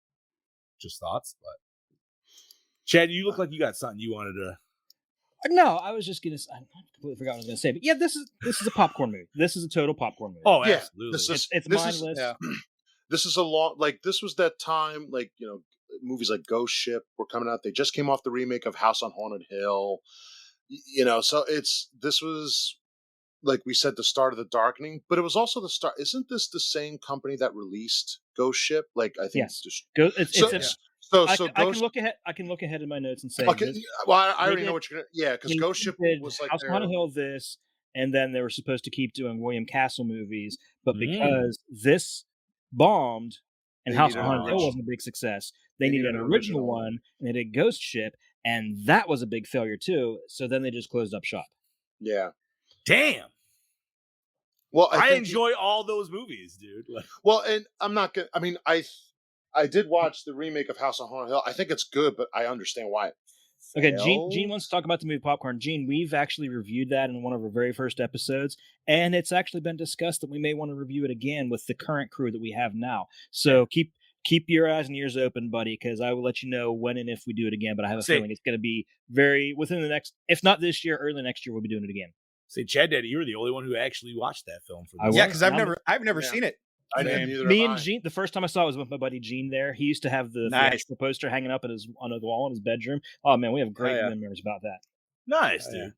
Just thoughts, but Chad, you look like you got something you wanted to. No, I was just I completely forgot what I was gonna say. But yeah, this is a popcorn movie. This is a total popcorn movie. Oh, yeah, absolutely. It's mindless. This is a long this was that time movies like Ghost Ship were coming out. They just came off the remake of House on Haunted Hill. So this was like we said, the start of the darkening, but it was also the start. Isn't this the same company that released Ghost Ship? I think yes. I can look ahead. I can look ahead in my notes and say. Okay, well, I already know what you're gonna. Yeah, because Ghost Ship was House on Haunted Hill. And then they were supposed to keep doing William Castle movies, but because this bombed and House on Haunted Hill wasn't a big success, they needed an original one, and they did Ghost Ship, and that was a big failure too. So then they just closed up shop. Yeah. Damn. Well, I enjoy all those movies, dude. Well, and I'm not gonna. I mean, I did watch the remake of House on Haunted Hill. I think it's good, but I understand why. Okay, Gene wants to talk about the movie Popcorn. Gene, we've actually reviewed that in one of our very first episodes, and it's actually been discussed that we may want to review it again with the current crew that we have now. So keep keep your eyes and ears open, buddy, because I will let you know when and if we do it again. But I have a Say- feeling it's going to be within the next, if not this year, early next year, we'll be doing it again. Say, Chad Daddy, you were the only one who actually watched that film. For I this. Yeah, was, because and I've never Yeah. seen it. I Same. didn't either. Me have and I. Gene, the first time I saw it was with my buddy Gene there. He used to have the Nice. theatrical poster hanging up on the wall in his bedroom. Oh, man, we have great yeah. memories about that. Nice, Oh, dude. yeah.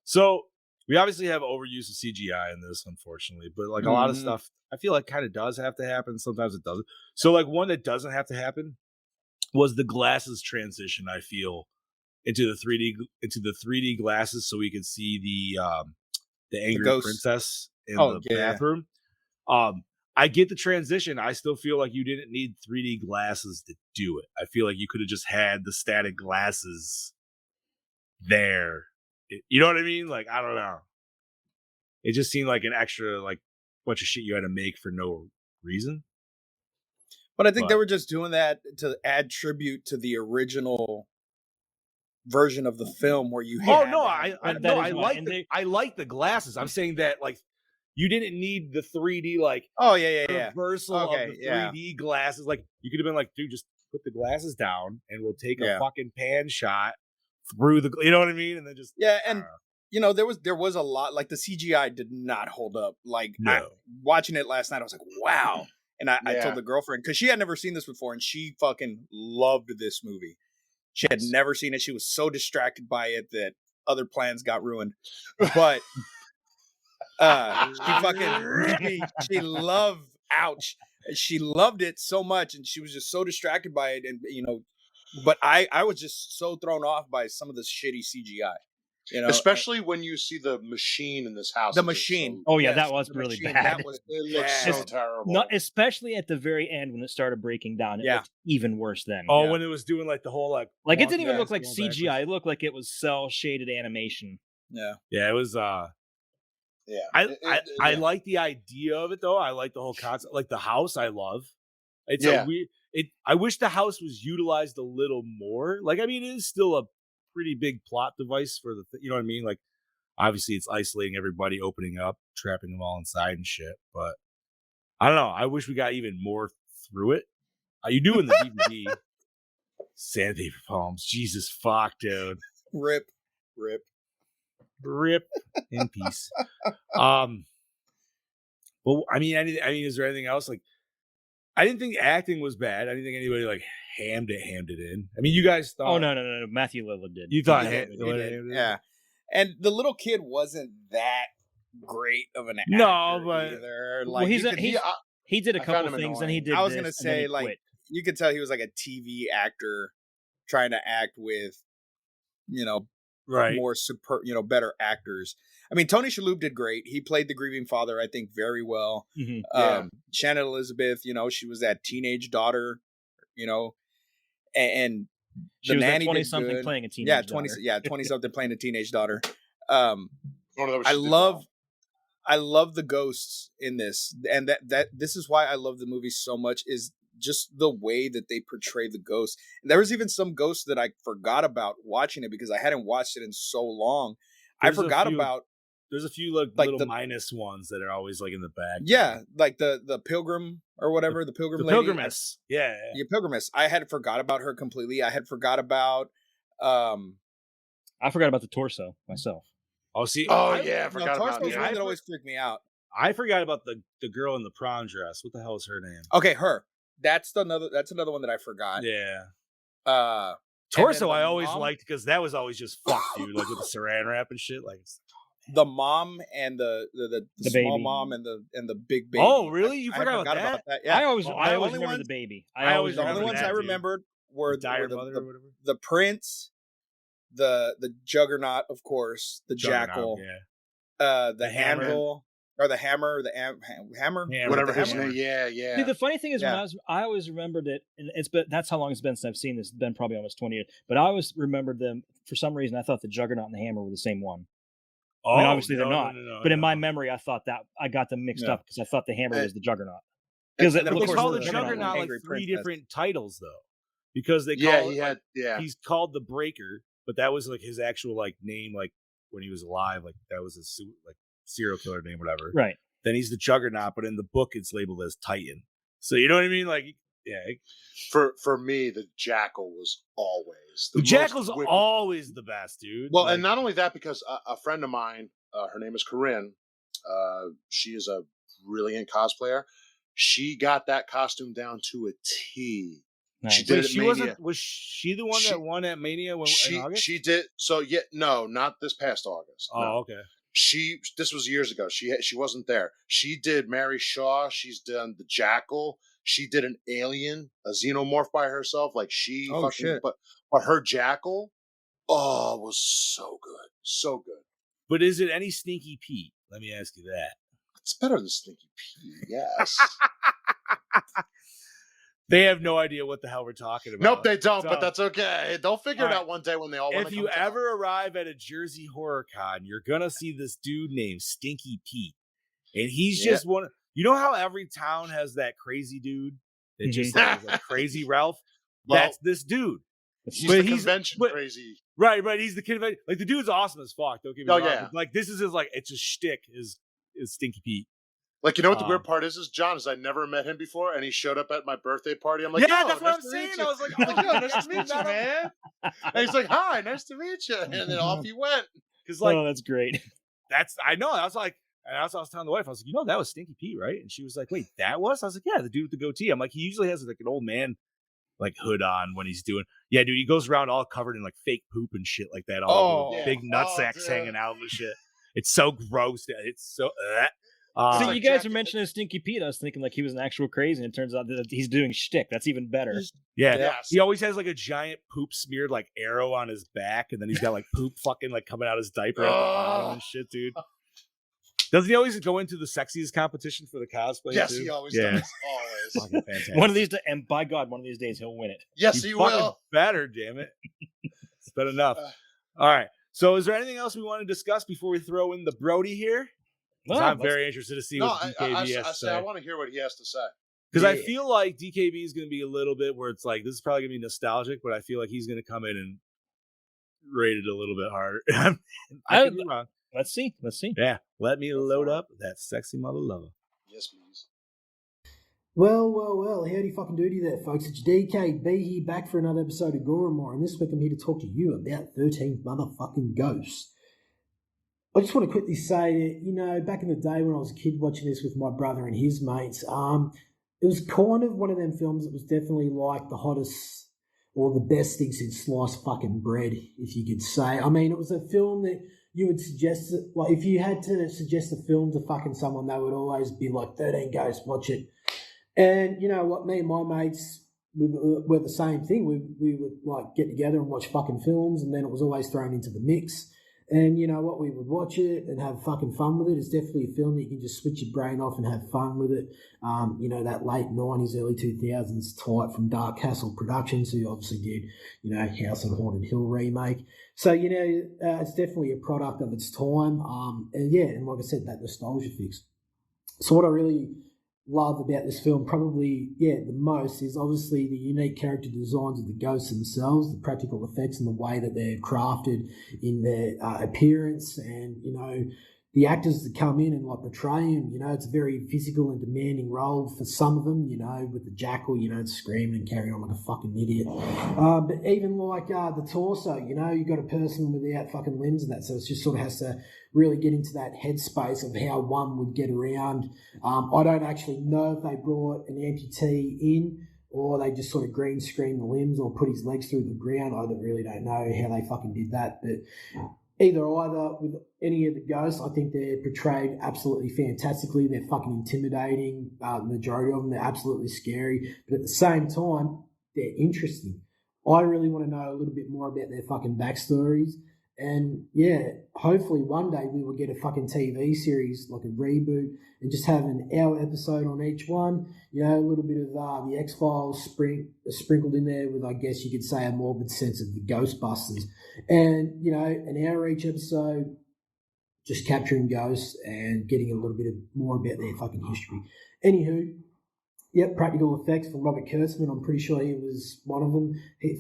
So we obviously have overuse of CGI in this, unfortunately, but like a lot of Mhm. stuff, I feel like kind of does have to happen. Sometimes it doesn't. So like one that doesn't have to happen was the glasses transition. I feel into the 3D glasses, so we could see the angry ghost. princess in Oh, the yeah. bathroom. I get the transition. I still feel like you didn't need 3D glasses to do it. I feel like you could have just had the static glasses there. You know what I mean? Like, I don't know. It just seemed like an extra, like, bunch of shit you had to make for no reason. But I think they But- were just doing that to add tribute to the original version of the film where you Oh had no, to I have- That no, is I why- like and the they- I like the glasses. I'm saying that like you didn't need the 3D like Oh yeah. reversal Okay, of the 3D yeah. glasses. Like you could have been like, dude, just put the glasses down and we'll take a Yeah. fucking pan shot through the. You know what I mean? And then just Yeah, I and don't know. you know, there was a lot, like the CGI did not hold up. Like No. watching it last night, I was like, wow. And I Yeah. told the girlfriend because she had never seen this before, and she fucking loved this movie. She had Nice. never seen it. She was so distracted by it that other plans got ruined. But she loved ouch. She loved it so much, and she was just so distracted by it, and you know. But I was just so thrown off by some of the shitty CGI. You know, Especially when you see the machine in this house. the it's just machine. Oh, yeah, Yes, that was the really machine, bad. That was it looks bad. so terrible. Not especially at the very end when it started breaking down. It Yeah. looked even worse then. Oh, Yeah. when it was doing like the whole like Like it walk didn't even back, look like going CGI. backwards. It looked like it was cell shaded animation. Yeah. Yeah, it was. yeah, I like the idea of it though. I like the whole concept. Like the house, I love. It's Yeah. a weird. I wish the house was utilized a little more. Like I mean, it is still a pretty big plot device for the. You know what I mean? Like obviously, it's isolating everybody, opening up, trapping them all inside and shit. But I don't know. I wish we got even more through it. You do in the DVD. Sandpaper palms. Jesus fuck, dude. Rip. Rip in peace. But I mean, is there anything else? Like, I didn't think acting was bad. I didn't think anybody like hammed it in. I mean, you guys thought. Oh no! Matthew Lillard did. You thought Yeah, Ham- he Lillard did, hammed it in? yeah. And the little kid wasn't that great of an actor. No, but- either. Well, Like he's you a- could- he's- He did a I found couple him things, and he annoying. did. I was this, gonna and then he say, like, quit. you could tell he was like a TV actor trying to act with, you know, Right. more super, you know, better actors. I mean, Tony Shalhoub did great. He played the grieving father, I think, very well. Mhm. Yeah. Shannon Elizabeth, you know, she was that teenage daughter, you know, and She the was nanny that did 20-something good. playing a teenage Yeah, daughter. 20-something playing a teenage daughter. One of those I she did love well. I love the ghosts in this, and that this is why I love the movie so much, is just the way that they portray the ghosts. And there was even some ghosts that I forgot about watching it because I hadn't watched it in so long. There's a I forgot few- about There's a few like like little the- minus ones that are always like in the back. like the pilgrim or whatever, the pilgrim The lady. pilgrimess. Yeah. Yeah, pilgrimess. I had forgot about her completely. I had forgot about I forgot about the torso myself. Oh, see. Oh I- yeah, I forgot Torso's about one that. that always freaked me out. I forgot about the girl in the prom dress. What the hell is her name? Okay, her. That's another one that I forgot. Yeah. And Torso, then the I always mom- liked because that was always just fuck, dude, like with the saran wrap and shit. Like, the mom and the The small baby. mom and the big baby. Oh, really? You I forgot about that? Yeah. I always Oh, I the always only remember ones- the baby. I always The only remember ones that, I dude. remembered were Dire the, Mother the, or whatever. the prince, the juggernaut, of course, the Juggernaut, jackal, yeah. the hammer. anvil or the hammer, hammer, Hammer. Whatever The his hammer. name. Yeah, yeah. See, the funny thing is, Yeah. when I always remembered it, and that's how long it's been since I've seen this. It's been probably almost 20 years. But I always remembered them for some reason. I thought the Juggernaut and the Hammer were the same one. Oh, I mean, obviously they're no, not. no, But in no. my memory, I thought that I got them mixed Yeah. up because I thought the Hammer And- was the Juggernaut. And Because then, of But they course, call the the Juggernaut, Juggernaut like Angry three Princess. different titles though, because they Yeah, call he it, had. Yeah, he's called the Breaker, but that was like his actual like name, like when he was alive, like that was his like serial killer name, whatever. Right. Then he's the Juggernaut, but in the book it's labeled as Titan. So you know what I mean? Like For me, the Jackal was always The most Jackal's wicked. always the best, dude. Well, and not only that, because a friend of mine, her name is Corinne. She is a brilliant cosplayer. She got that costume down to a T. Nice. She did Wait, it at Mania. was she the one that won at Mania in August? She did. So yeah, no, not this past August. Oh, no. okay. This was years ago. She wasn't there. She did Mary Shaw. She's done the Jackal. She did an alien, a xenomorph by herself. Like she fucking, shit. but her Jackal, was so good. So good. But is it any Stinky Pete? Let me ask you that. It's better than Stinky Pete, yes. They have no idea what the hell we're talking about. Nope, they don't, So, but that's okay. They'll figure it All right. out one day when they all want if to you come town. ever arrive at a Jersey Horror Con, you're gonna see this dude named Stinky Pete, and he's just one. You know how every town has that crazy dude that just has a crazy Ralph? Well, That's this dude. He's but the he's- convention but- crazy. Right. He's the convention. Like the dude's awesome as fuck. Don't get me Oh, wrong. yeah. But, like this is his it's a shtick. Is Stinky Pete? Like, you know what the weird part is John, is I never met him before, and he showed up at my birthday party. I'm like, Yeah, "Yo, that's what nice I'm to saying. meet you." I was like, I'm like, "Yo, nice to you, meet you, man." man." And he's like, "Hi, nice to meet you." And then off he went. Because like oh, that's great. I know. I was like, and that's what I was telling the wife. I was like, that was Stinky Pete, right? And she was like, wait, that was? I was like, yeah, the dude with the goatee. I'm like, he usually has like an old man like hood on when he's doing. Yeah, dude, he goes around all covered in like fake poop and shit like that. All Oh, big nut sacks hanging out and shit. It's so gross. It's so. See, like you guys Jack- are mentioning Stinky Pete. I was thinking like he was an actual crazy, and it turns out that he's doing shtick. That's even better. Yeah, Yes. he always has like a giant poop smeared like arrow on his back, and then he's got like poop fucking like coming out his diaper at the bottom and shit, dude. Doesn't he always go into the sexiest competition for the cosplay? Yes, too? he always Yeah. does. Always. Fucking fantastic. One of these, and by God, one of these days he'll win it. Yes, You he fucking will. better, damn it. It's been enough. All right. So, is there anything else we want to discuss before we throw in the Brody here? 'Cause Well, I'm let's- very interested to see No, what DKB has to I say. want to hear what he has to say. Because I feel like DKB is going to be a little bit where it's like, this is probably going to be nostalgic, but I feel like he's going to come in and rate it a little bit harder. I could be wrong. Let's see. Yeah. Let me load up that sexy mother lover. Yes, please. Well, howdy fucking doody there, folks. It's DKB here, back for another episode of Gore N More, and this week I'm here to talk to you about 13 motherfucking Ghosts. I just want to quickly say that, you know, back in the day when I was a kid watching this with my brother and his mates, it was kind of one of them films that was definitely like the hottest or the best thing since sliced fucking bread, if you could say. I mean, it was a film that you would suggest, like, if you had to suggest a film to fucking someone, they would always be like, 13 Ghosts, watch it. And you know what, me and my mates, we're the same thing. We would like get together and watch fucking films, and then it was always thrown into the mix. And you know what, we would watch it and have fucking fun with it. It's definitely a film that you can just switch your brain off and have fun with it. You know, that late 90s, early 2000s type from Dark Castle Productions, who obviously did, you know, House on Haunted Hill remake. So, you know, it's definitely a product of its time. And yeah, and like I said, that nostalgia fix. So what I really love about this film probably, the most is obviously the unique character designs of the ghosts themselves, the practical effects and the way that they're crafted in their appearance, and, you know, the actors that come in and like portray them. You know, it's a very physical and demanding role for some of them, you know, with the Jackal, you know, screaming and carrying on like a fucking idiot. But even like the torso, you know, you got a person without fucking limbs and that, so it just sort of has to really get into that headspace of how one would get around. I don't actually know if they brought an amputee in or they just sort of green screened the limbs or put his legs through the ground. I really don't know how they fucking did that, but either with any of the ghosts, I think they're portrayed absolutely fantastically. They're fucking intimidating. The majority of them, they're absolutely scary. But at the same time, they're interesting. I really want to know a little bit more about their fucking backstories. And yeah, hopefully one day we will get a fucking TV series, like a reboot, and just have an hour episode on each one. You know, a little bit of the X-Files sprinkled in there with, I guess you could say, a morbid sense of the Ghostbusters. And, you know, an hour each episode, just capturing ghosts and getting a little bit more about their fucking history. Anywho, Yep, practical effects from Robert Kurtzman. I'm pretty sure he was one of them.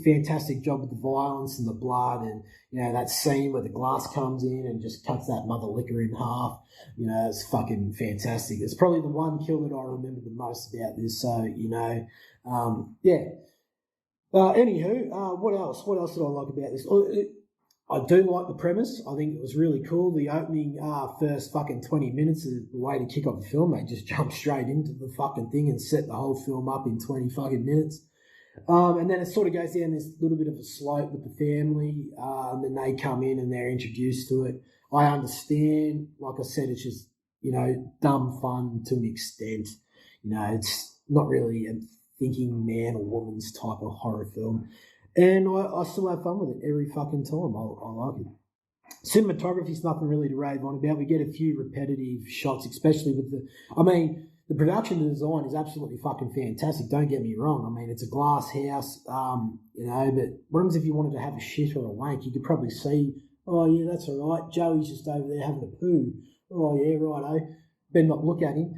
Fantastic job with the violence and the blood, and that scene where the glass comes in and just cuts that mother liquor in half. It's fucking fantastic. It's probably the one kill that I remember the most about this. So yeah. Anywho, what else? What else did I like about this? I do like the premise. I think it was really cool. The opening first fucking 20 minutes is the way to kick off the film. They just jump straight into the fucking thing and set the whole film up in 20 fucking minutes. And then it sort of goes down this little bit of a slope with the family, and then they come in and they're introduced to it. I understand, like I said, it's just, dumb fun to an extent. It's not really a thinking man or woman's type of horror film. And I still have fun with it every fucking time. I like it. Cinematography's nothing really to rave on about. We get a few repetitive shots, especially with the production and design is absolutely fucking fantastic. Don't get me wrong. It's a glass house, but what happens if you wanted to have a shit or a wank? You could probably see, oh, yeah, that's all right. Joey's just over there having a poo. Oh, yeah, righto. Better not look at him.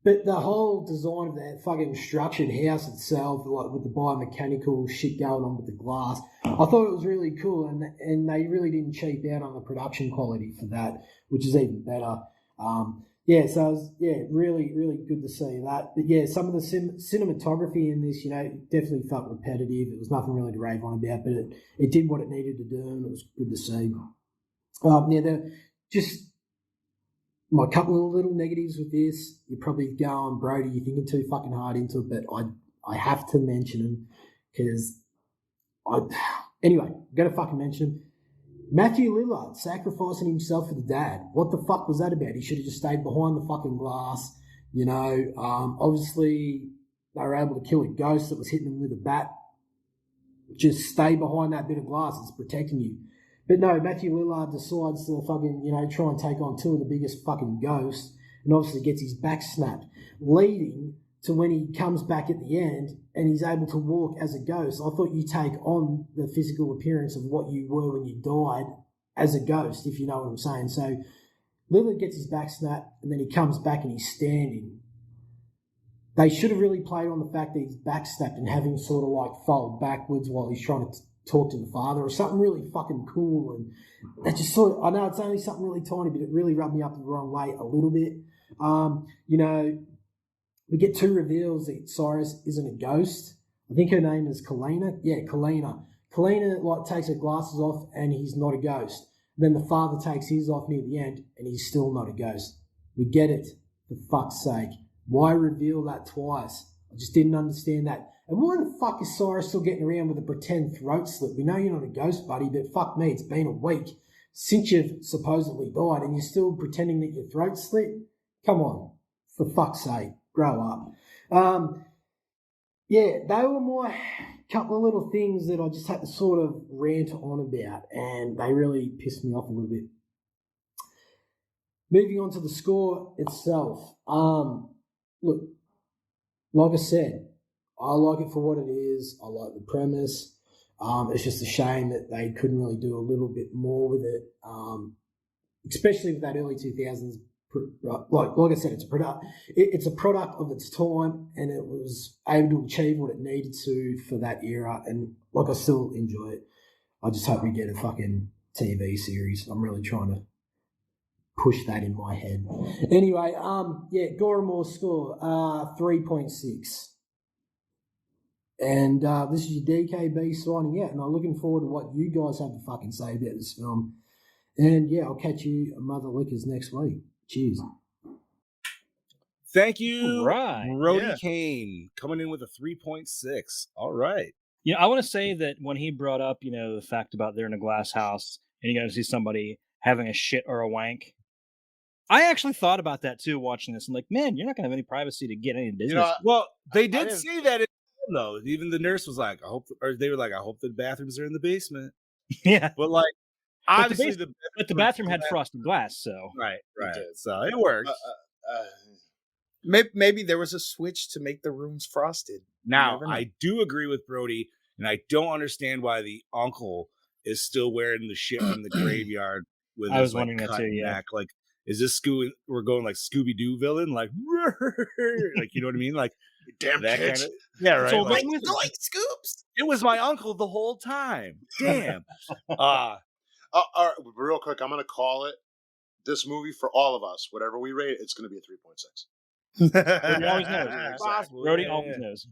But the whole design of that fucking structured house itself, like with the biomechanical shit going on with the glass, I thought it was really cool, and they really didn't cheap out on the production quality for that, which is even better. So it was, really, really good to see that. But yeah, some of the cinematography in this, definitely felt repetitive. It was nothing really to rave on about, but it did what it needed to do, and it was good to see. Just my couple of little negatives with this, you're probably going, Brody, you're thinking too fucking hard into it, but I have to mention them because anyway, I'm going to fucking mention him. Matthew Lillard sacrificing himself for the dad. What the fuck was that about? He should have just stayed behind the fucking glass. Obviously they were able to kill a ghost that was hitting them with a bat. Just stay behind that bit of glass. It's protecting you. But no, Matthew Lillard decides to fucking, try and take on two of the biggest fucking ghosts, and obviously gets his back snapped, leading to when he comes back at the end and he's able to walk as a ghost. I thought you take on the physical appearance of what you were when you died as a ghost, if you know what I'm saying. So Lillard gets his back snapped, and then he comes back and he's standing. They should have really played on the fact that he's back snapped and have him sort of like fold backwards while he's trying to talk to the father, or something really fucking cool. And that just sort of, I know it's only something really tiny, but it really rubbed me up the wrong way a little bit. We get two reveals that Cyrus isn't a ghost. I think her name is Kalina. Yeah, Kalina. Kalina takes her glasses off and he's not a ghost. Then the father takes his off near the end and he's still not a ghost. We get it, for fuck's sake. Why reveal that twice? I just didn't understand that. And why the fuck is Cyrus still getting around with a pretend throat slit? We know you're not a ghost, buddy, but fuck me, it's been a week since you've supposedly died and you're still pretending that your throat slit? Come on, for fuck's sake, grow up. They were my couple of little things that I just had to sort of rant on about, and they really pissed me off a little bit. Moving on to the score itself. Look, like I said, I like it for what it is. I like the premise. It's just a shame that they couldn't really do a little bit more with it, especially with that early 2000s. Like I said, it's a product of its time, and it was able to achieve what it needed to for that era. And I still enjoy it. I just hope we get a fucking TV series. I'm really trying to push that in my head. Anyway, Gore N More score 3.6. And this is your DKB signing out, and I'm looking forward to what you guys have to fucking say about this film. And I'll catch you Mother Lickers next week. Cheers. Thank you, right. Brody Kane, coming in with a 3.6. All right. I want to say that when he brought up, the fact about they're in a glass house and you got to see somebody having a shit or a wank, I actually thought about that too, watching this. I'm like, man, you're not going to have any privacy to get any business. Well, they did say that, though. Even the nurse was like, I hope the bathrooms are in the basement. Yeah. But obviously the bathroom had frosted glass, so right. So it worked. Maybe there was a switch to make the rooms frosted. Now I do agree with Brody, and I don't understand why the uncle is still wearing the shit from the graveyard with his wondering that too, neck. is this we're going like Scooby Doo villain, like you know what I mean, like Damn that kids. kind of right. So Like, Like Scoops. it was my uncle the whole time. Damn. All right, real quick, I'm gonna call it this movie for all of us. Whatever we rate, it's gonna be a 3.6. Brody always knows. Possible, Brody yeah, always yeah. knows.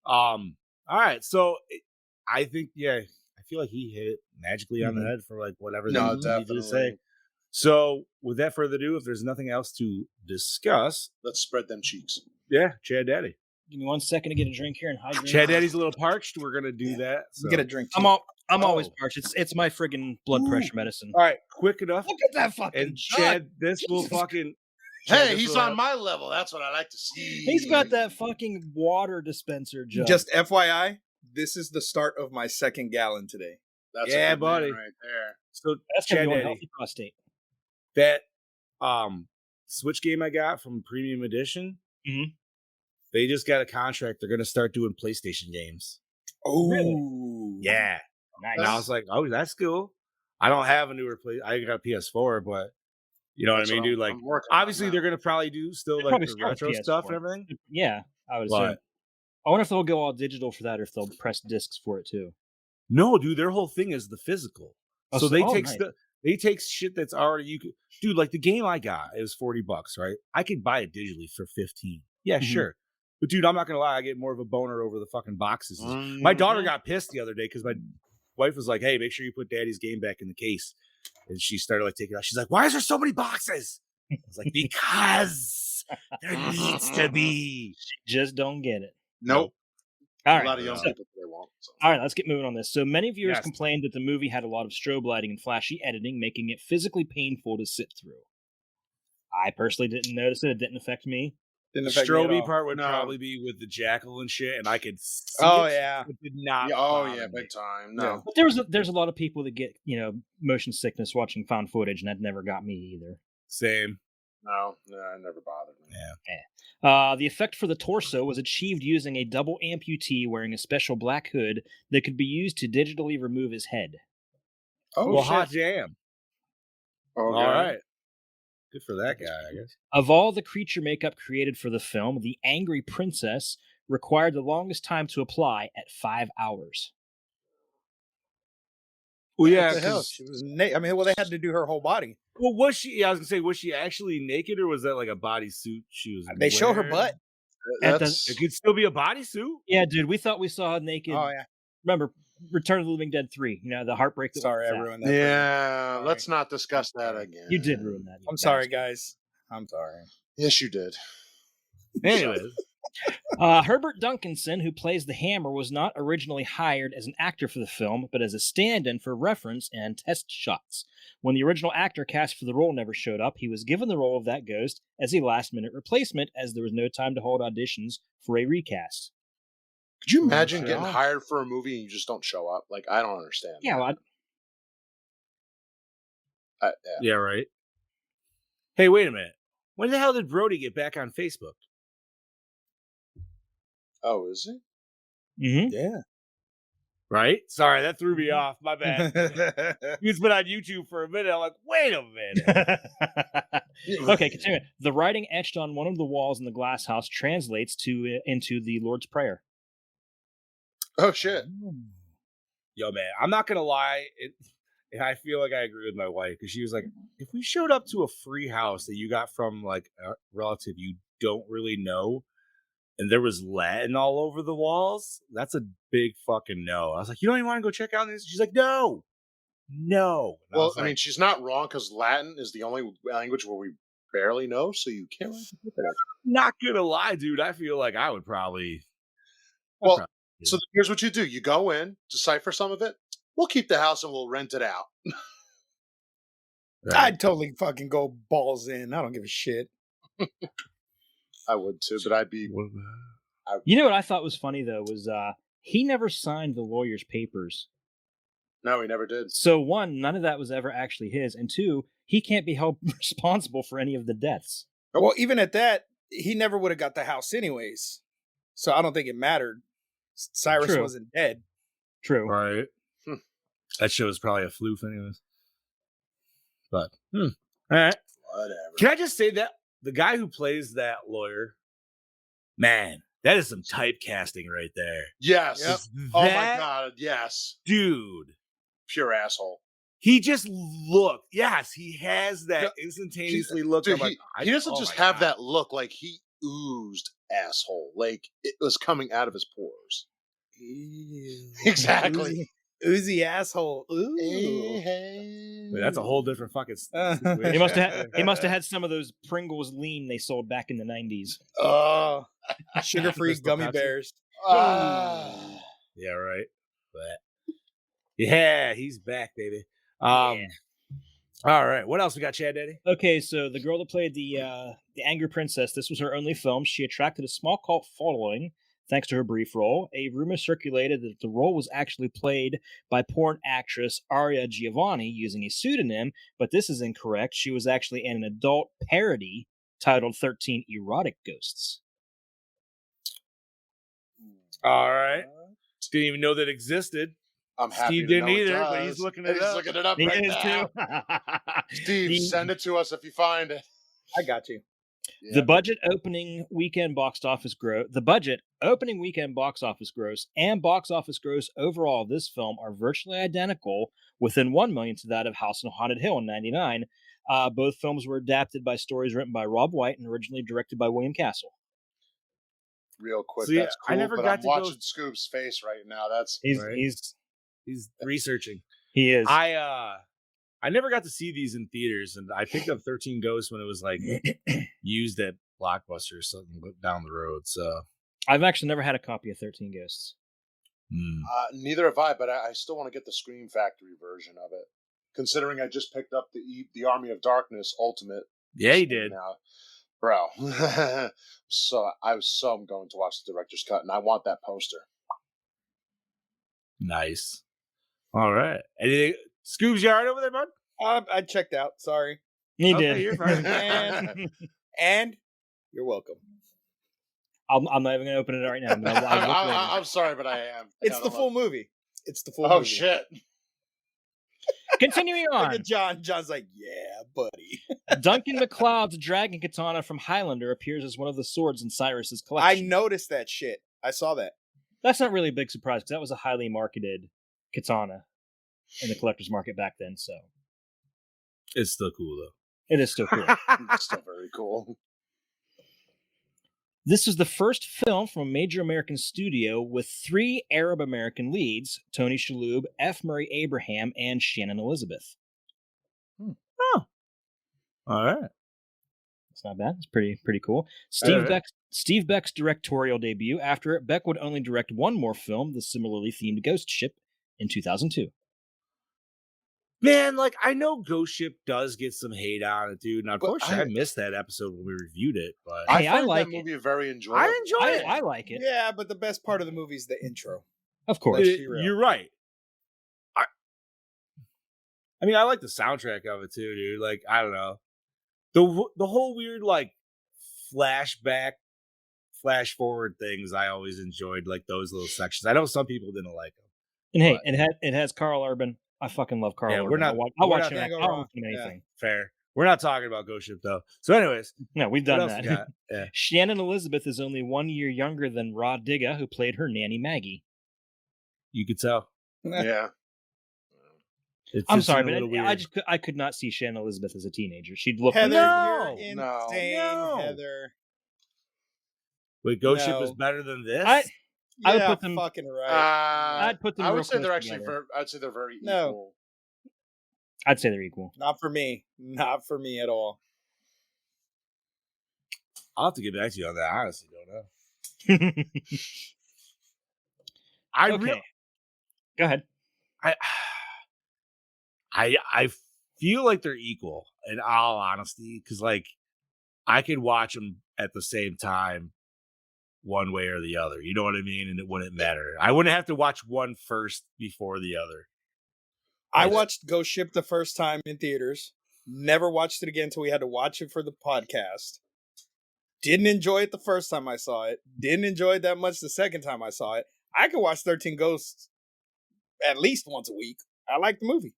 All right, so I think I feel like he hit it magically on the head for like whatever No, they need to say. definitely. So without further ado, if there's nothing else to discuss, Let's spread them cheeks. yeah, Chad Daddy. Give me 1 second to get a drink here and hydrate. Chad Daddy's a little parched. We're gonna do that. So. Get a drink. I'm always Oh. parched. It's my friggin' blood pressure medicine. All right, quick enough. Look at that fucking And jug. Chad, this will fucking. Hey, this he's will on help. my level. That's what I like to see. He's got that fucking water dispenser jug. Just FYI, this is the start of my 2nd gallon today. That's Yeah, a good man buddy. right there. So that's gonna Chad be one Daddy, healthy prostate. that Switch game I got from Premium Edition. Mhm. They just got a contract. They're gonna start doing PlayStation games. Oh, Yeah. Nice. And I was like, oh, that's cool. I don't have a newer I got a PS4, but you know what I mean, dude? Like, I'm working on obviously that. they're gonna probably do still They'd like probably the start with retro stuff and PS4. everything. Yeah, I would assume. But I wonder if they'll go all digital for that, or if they'll press discs for it too. no, dude, their whole thing is the physical. So they take nice. they take shit that's already dude, like the game I got, it was $40, right? I could buy it digitally for 15. Yeah, Mhm. sure. But dude, I'm not gonna lie, I get more of a boner over the fucking boxes. My daughter got pissed the other day because my wife was like, hey, make sure you put daddy's game back in the case. And she started like taking it out. She's like, why is there so many boxes? I was like, because there needs to be. Just don't get it. Nope. All A right. lot of young So- people they won't. So. All right, let's get moving on this. So many viewers Yes. complained that the movie had a lot of strobe lighting and flashy editing, making it physically painful to sit through. I personally didn't notice it. It didn't affect me. The Didn't affect me at strobe all. part would No. probably be with the jackal and shit, and I could see Oh, it. yeah. It did not. Yeah, bother yeah, me. big time. No. But there's a lot of people that get, motion sickness watching found footage, and that never got me either. Same. No, it never bothered me. Yeah. The effect for the torso was achieved using a double amputee wearing a special black hood that could be used to digitally remove his head. Oh, Well, shit. hot jam. Okay. All right. Good for that guy, I guess. Of all the creature makeup created for the film, the Angry Princess required the longest time to apply at 5 hours. Well, yeah. What the hell? 'cause- She was they had to do her whole body. Well, was she? Yeah, I was gonna say, was she actually naked, or was that like a bodysuit she was? They show her wearing? butt. That's It could still be a bodysuit. Yeah, dude, we thought we saw naked. Oh yeah. Remember, Return of the Living Dead 3, the heartbreak that Sorry, I went with that. ruined that. yeah. Sorry. Let's not discuss that again. You did ruin that. you I'm sorry, bastard. guys. I'm sorry. Yes, you did. Anyways, Herbert Duncanson, who plays the Hammer, was not originally hired as an actor for the film, but as a stand-in for reference and test shots. When the original actor cast for the role never showed up, he was given the role of that ghost as a last-minute replacement, as there was no time to hold auditions for a recast. Could you imagine sure. getting hired for a movie and you just don't show up? Like, I don't understand. Yeah, well, Yeah. yeah, right. Hey, wait a minute. When the hell did Brody get back on Facebook? Oh, is it? Yeah. Right? Sorry, that threw me off. My bad. He's been on YouTube for a minute. I'm like, wait a minute. Okay, continue. The writing etched on one of the walls in the glass house translates into the Lord's Prayer. Oh shit. Yo, man, I'm not gonna lie. And I feel like I agree with my wife because she was like, if we showed up to a free house that you got from like a relative you don't really know, and there was Latin all over the walls, that's a big fucking no. I was like, you don't even want to go check out this? She's like, no. And Well, was I like, mean, she's not wrong because Latin is the only language where we barely know, so you can't really compare that. not gonna lie, dude. I feel like I would probably. Well, so here's what you do: you go in, decipher some of it. We'll keep the house and we'll rent it out. Right. I'd totally fucking go balls in. I don't give a shit. I would too, but I'd be. You know what I thought was funny, though, was he never signed the lawyer's papers. No, he never did. So, one, none of that was ever actually his, and two, he can't be held responsible for any of the deaths. Well, even at that, he never would have got the house anyways. So I don't think it mattered. Cyrus True. wasn't dead. True. Right. That show was probably a floof, anyways. But all right. Whatever. Can I just say that the guy who plays that lawyer, man, that is some typecasting right there. Yes. Yep. Oh my That god. Yes. dude. Pure asshole. He just looked. Yes, he has that instantaneously look. Dude, I'm like, he doesn't oh just my have God. that look. Like he oozed asshole. Like it was coming out of his pores. Exactly. Oozy asshole. Ooh. Wait, that's a whole different fucking situation. He must have had some of those Pringles lean they sold back in the 90s. Oh, sugar-free Crystal gummy Pepsi. bears. Yeah, right. But yeah, he's back, baby. All right. What else we got, Chad Daddy? Okay, so the girl that played the Angry Princess, this was her only film. She attracted a small cult following thanks to her brief role. A rumor circulated that the role was actually played by porn actress Aria Giovanni using a pseudonym, but this is incorrect. She was actually in an adult parody titled 13 Erotic Ghosts. All right. Didn't even know that existed. I'm happy Steve to didn't know it either, but does. he's looking And it he's up. looking it up He right is now. too. Steve, send it to us if you find it. I got you. The budget opening weekend box office gross, and box office gross overall of this film are virtually identical, within 1 million to that of House on Haunted Hill in '99. Both films were adapted by stories written by Rob White and originally directed by William Castle. Real quick, So, yeah, that's I cool. never But got I'm to go- watching Scoop's face right now. That's Right. He's researching. he is. I never got to see these in theaters, and I picked up 13 Ghosts when it was like used at Blockbuster or something down the road. So I've actually never had a copy of 13 Ghosts. neither have I, but I still want to get the Scream Factory version of it. Considering I just picked up the Army of Darkness Ultimate. yeah, he did. Now, bro. So I'm going to watch the director's cut, and I want that poster. Nice. All right. Anything? Scoob's yard over there, bud? I checked out. Sorry. He Okay, did. you're fine. And you're welcome. I'm not even going to open it right now. I'm sorry, but I am. It's the full movie. It's the full Oh movie. shit! Continuing Look on. at John. John's like, yeah, buddy. Duncan MacLeod's dragon katana from Highlander appears as one of the swords in Cyrus's I collection. noticed that shit. I saw that. That's not really a big surprise because that was a highly marketed katana in the collector's market back then. So It's still cool though. it is still cool. It's still very cool. This was the first film from a major American studio with 3 Arab American leads: Tony Shalhoub, F. Murray Abraham, and Shannon Elizabeth. Oh, all right. It's not bad. It's pretty cool. Alright. Steve Beck's directorial debut. After it, Beck would only direct one more film, the similarly themed Ghost Ship, in 2002. Man, like I know Ghost Ship does get some hate on it, dude. And But unfortunately, I missed that episode when we reviewed it. But Hey, I find like that it. movie very enjoyable. I enjoy it. I like it. Yeah, but the best part of the movie is the intro. Of course. Let's be real. You're right. I mean, I like the soundtrack of it too, dude. Like, I don't know, the whole weird like flashback, flash forward things. I always enjoyed like those little sections. I know some people didn't like them. And hey, But- it has Carl Urban. I fucking love Carl Yeah, Urban. we're not- I'll we're watch not him. gonna act- go I'll wrong. watch him in Yeah. anything. Fair. We're not talking about Ghost Ship though. So, anyways, No, we've what done else that. we got? Yeah. Shannon Elizabeth is only 1 year younger than Rod Digga, who played her nanny Maggie. You could tell. Yeah. It's I'm just sorry, a but little weird. I could not see Shannon Elizabeth as a teenager. She'd look Heather, like you're No. insane, No. Heather. Wait, Ghost Ship No. is better than this? I would Yeah, put them- fucking right. I'd put them I real would say close they're actually together. I'd say they're very No. equal. I'd say they're equal. Not for me. Not for me at all. I'll have to get back to you on that. I honestly don't know. I Okay. really, Go ahead. I feel like they're equal in all honesty, because like I could watch them at the same time, one way or the other. You know what I mean? And it wouldn't matter. I wouldn't have to watch one first before the other. I watched Ghost Ship the first time in theaters. Never watched it again until we had to watch it for the podcast. Didn't enjoy it the first time I saw it. Didn't enjoy it that much the second time I saw it. I could watch 13 Ghosts at least once a week. I like the movie.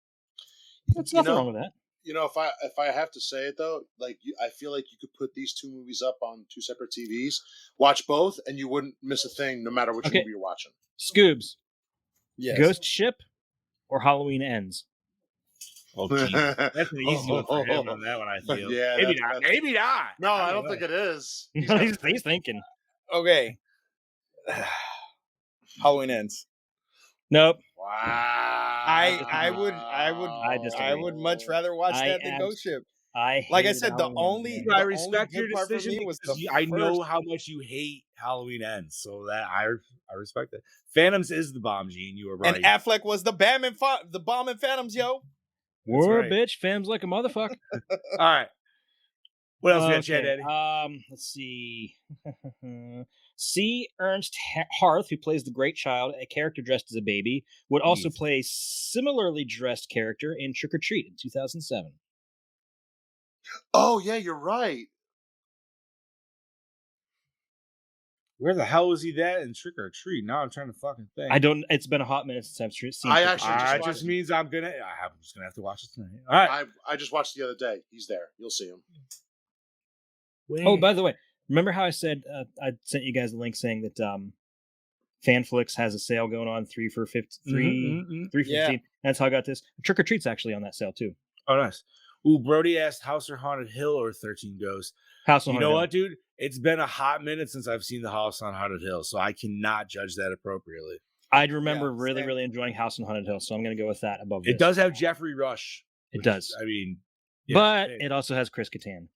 There's nothing wrong with that. if I have to say it though, like I feel like you could put these two movies up on two separate TVs, watch both, and you wouldn't miss a thing, no matter which movie you're watching. Scoobs. Yes. Ghost Ship or Halloween Ends? Oh, geez. That's an easy one for him on that one, I feel. Yeah, maybe that's- not. that's- Maybe not. No, I don't think it is. He's thinking. Okay. Halloween Ends. Nope. Wow. I would much rather watch that than Ghost Ship. Like I said, the only your good part for decision me was because the I know first- how much you hate Halloween Ends, so that I respect it. Phantoms is the bomb, Gene. You were right. And Affleck was the bomb in Phantoms, yo. War right. bitch, fam's like a motherfucker. All right. What else we got, Chad Daddy? Let's see. C. Ernst Harth, who plays the Great Child, a character dressed as a baby, would also play a similarly dressed character in Trick or Treat in 2007. Oh yeah, you're right. Where the hell was he that in Trick or Treat? Now I'm trying to fucking think. I don't. It's been a hot minute since I've seen. I Trick or actually Treat. just It just means I'm just gonna have to watch it tonight. All right. I just watched the other day. He's there. You'll see him. Oh, by the way, remember how I said I sent you guys a link saying that Fanflix has a sale going on 3 for 3 for 15. Yeah. That's how I got this. Trick or Treat's actually on that sale too. Oh, nice. Ooh, Brody asked House or Haunted Hill or 13 Ghosts. House on You Haunted know Hill. what, dude? It's been a hot minute since I've seen the House on Haunted Hill, so I cannot judge that appropriately. I'd remember Yeah, really, same. really enjoying House on Haunted Hill, so I'm going to go with that above It this. does have Jeffrey Rush. It which, does. I mean, But it also has Chris Kattan.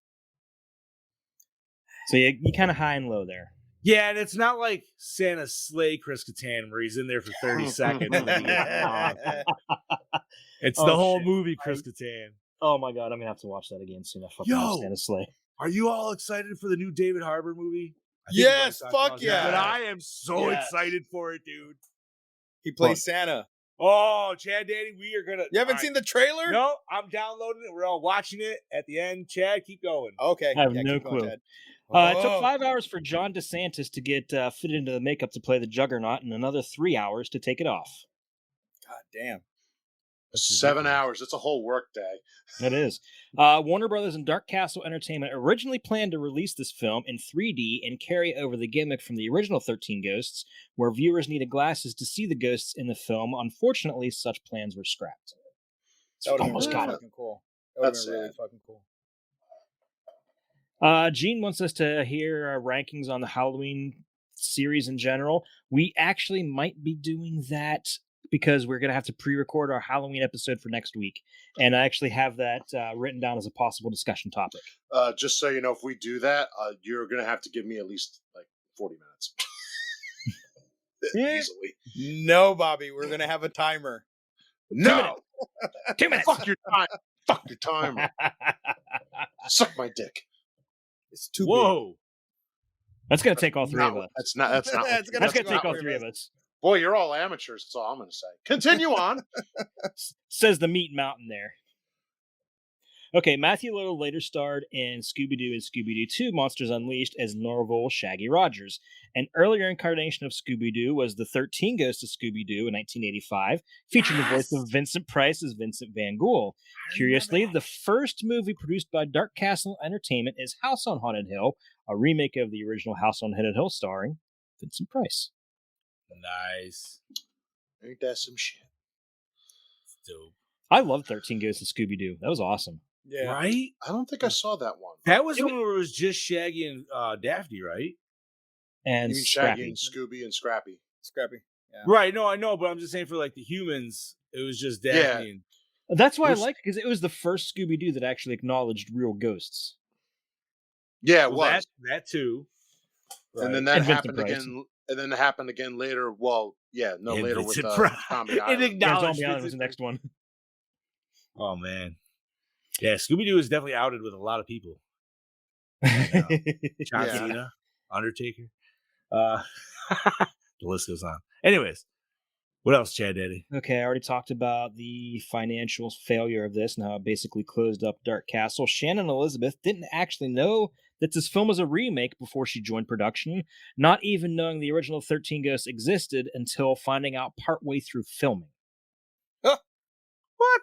So you kind of high and low there. yeah, and it's not like Santa's Slay Chris Kattan where he's in there for 30 seconds. And then he gets off. It's Oh, the whole shit. movie, Chris Kattan. Oh my god, I'm gonna have to watch that again soon. I fucking Yo! Santa Slay. Are you all excited for the new David Harbour movie? I think Yes, we already talked fuck about that, yeah. But I am so Yes. excited for it, dude. He plays Santa. Oh, Chad Daddy, we are gonna. You haven't all seen right. the trailer? No, I'm downloading it. We're all watching it at the end. Chad, keep going. Okay. I have yeah, no keep going, clue. Ted. It took Oh. 5 hours for John DeSantis to get fitted into the makeup to play the Juggernaut, and another 3 hours to take it off. God damn. 7 hours. It's a whole work day. It is. Warner Brothers and Dark Castle Entertainment originally planned to release this film in 3D and carry over the gimmick from the original 13 Ghosts, where viewers needed glasses to see the ghosts in the film. Unfortunately, such plans were scrapped. That would have been Almost really got it. fucking cool. That would have That's been really sad. fucking cool. Gene wants us to hear our rankings on the Halloween series in general. We actually might be doing that because we're going to have to pre-record our Halloween episode for next week. And I actually have that written down as a possible discussion topic. Just so you know, if we do that, you're gonna have to give me at least like 40 minutes. Easily. No, Bobby, we're gonna have a timer. No. 2 minutes. Fuck your time. Fuck your timer. Suck my dick. It's too Whoa. That's going to take all three of us. That's not. That's not. That's gonna That's going to not take all what three it of is. us. Boy, you're all amateurs. That's all I'm gonna say. Continue on. Says the Meat Mountain there. Okay, Matthew Little later starred in Scooby-Doo and Scooby-Doo 2 Monsters Unleashed as Norval Shaggy Rogers. An earlier incarnation of Scooby-Doo was the 13 Ghosts of Scooby-Doo in 1985, featuring the voice of Vincent Price as Vincent Van Ghoul. Curiously, the first movie produced by Dark Castle Entertainment is House on Haunted Hill, a remake of the original House on Haunted Hill starring Vincent Price. Nice. Ain't that some shit? Dope. I love 13 Ghosts of Scooby-Doo. That was awesome. Yeah. Right? I don't think I saw that one. That was the one where it was just Shaggy and Daphne, right? And You mean Scrappy. Shaggy and Scooby and Scrappy? Scrappy. Yeah. Right. No, I know, but I'm just saying for like the humans, it was just Daphne. And That's why I Which- like it, because it was the first Scooby-Doo that actually acknowledged real ghosts. Yeah, it well, was. that too. And then that And Vincent happened Price. again. And then it happened again later. Well, yeah, no, And later with Vincent Price. Zombie It Island. acknowledged Zombie Island was Vincent- the next one. Oh man. Yeah, Scooby Doo is definitely outed with a lot of people. John Yeah. Cena, Undertaker. The list goes on. Anyways, what else, Chad Daddy? Okay, I already talked about the financial failure of this and how it basically closed up Dark Castle. Shannon Elizabeth didn't actually know that this film was a remake before she joined production, not even knowing the original 13 Ghosts existed until finding out partway through filming. What?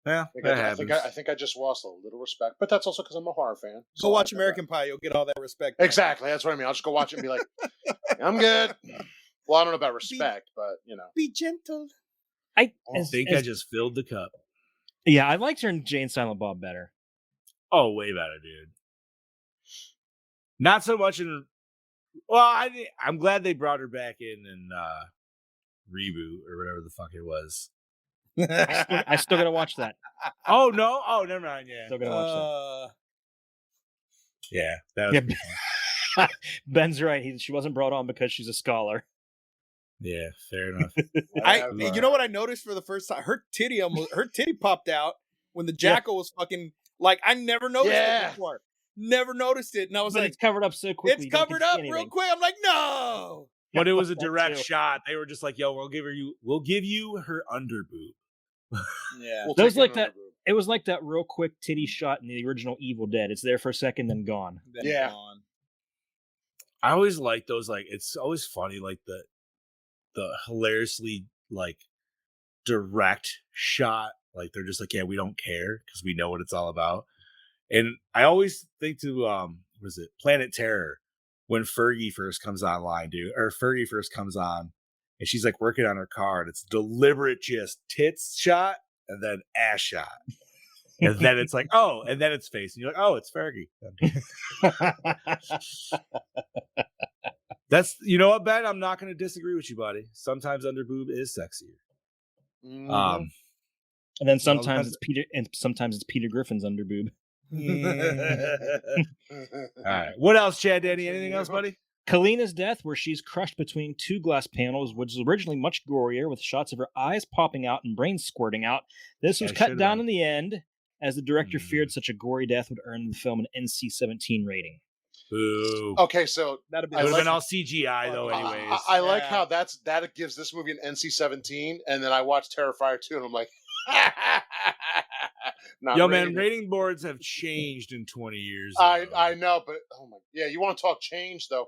Yeah, I think I just lost a little respect, but that's also because I'm a horror fan. Go watch American Pie. You'll get all that respect. Exactly. That's what I mean. I'll just go watch it and be like, I'm good. Well, I don't know about respect, but be gentle. I think I just filled the cup. Yeah, I liked her in Jane Silent Bob better. Oh, way better, dude. Not so much in. Well, I'm glad they brought her back in Reboot or whatever the fuck it was. I still gotta watch that. Oh no! Oh, never mind. Yeah, still gonna watch that. Yeah, that was Ben's right. She wasn't brought on because she's a scholar. Yeah, fair enough. You know what I noticed for the first time? Her titty popped out when the jackal was fucking like. I never noticed it before. Never noticed it, and I was like, "It's covered up so quickly. It's covered up real quick." I'm like, "No!" But it was a direct shot. They were just like, "Yo, we'll give you her underboob." Yeah, that was like that. It was like that real quick titty shot in the original Evil Dead. It's there for a second, then gone. Gone. I always like those. Like, it's always funny, like the hilariously like direct shot. Like they're just like, yeah, we don't care because we know what it's all about. And I always think to what is it, Planet Terror, when Fergie first comes online, dude, or Fergie first comes on, and she's like working on her car, and it's deliberate just tits shot and then ass shot, and then it's like, oh, and then it's face, and you're like, oh, it's Fergie. That's, you know what, Ben? I'm not going to disagree with you, buddy. Sometimes underboob is sexier. Mm-hmm. And then sometimes it's Peter, and sometimes it's Peter Griffin's underboob. All right. What else, Chad Danny? Anything else, buddy? Kalina's death, where she's crushed between two glass panels, which was originally much gorier, with shots of her eyes popping out and brains squirting out. This was cut down in the end, as the director feared such a gory death would earn the film an NC-17 rating. Boo. Okay, so that would have been all CGI though. Anyways, I like how that gives this movie an NC-17, and then I watched Terrifier 2, and I'm like, yo, man, rating boards have changed in 20 years. I know, but oh my, yeah, you want to talk change though?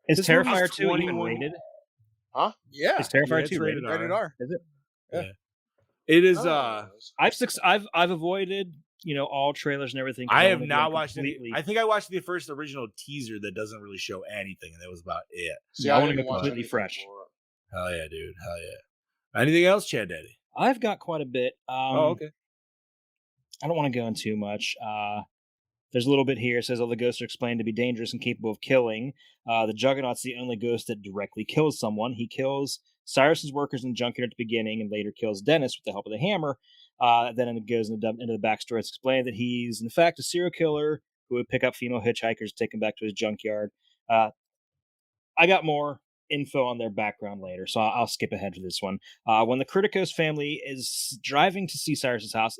Is Terrifier 2 even rated? Huh? Yeah. Is Terrifier 2 rated? Rated R. Is it? Yeah. It is. I've avoided, all trailers and everything. I have not watched any. I think I watched the first original teaser that doesn't really show anything, and that was about it. See, I want to go completely fresh. Hell yeah, dude. Hell yeah. Anything else, Chad Daddy? I've got quite a bit. Okay. I don't want to go into too much. There's a little bit here. It says all the ghosts are explained to be dangerous and capable of killing. The Juggernaut's the only ghost that directly kills someone. He kills Cyrus's workers in the junkyard at the beginning and later kills Dennis with the help of the hammer. Then it goes into the backstory. It's explained that he's, in fact, a serial killer who would pick up female hitchhikers, take them back to his junkyard. I got more info on their background later, so I'll skip ahead to this one. When the Kritikos family is driving to see Cyrus's house,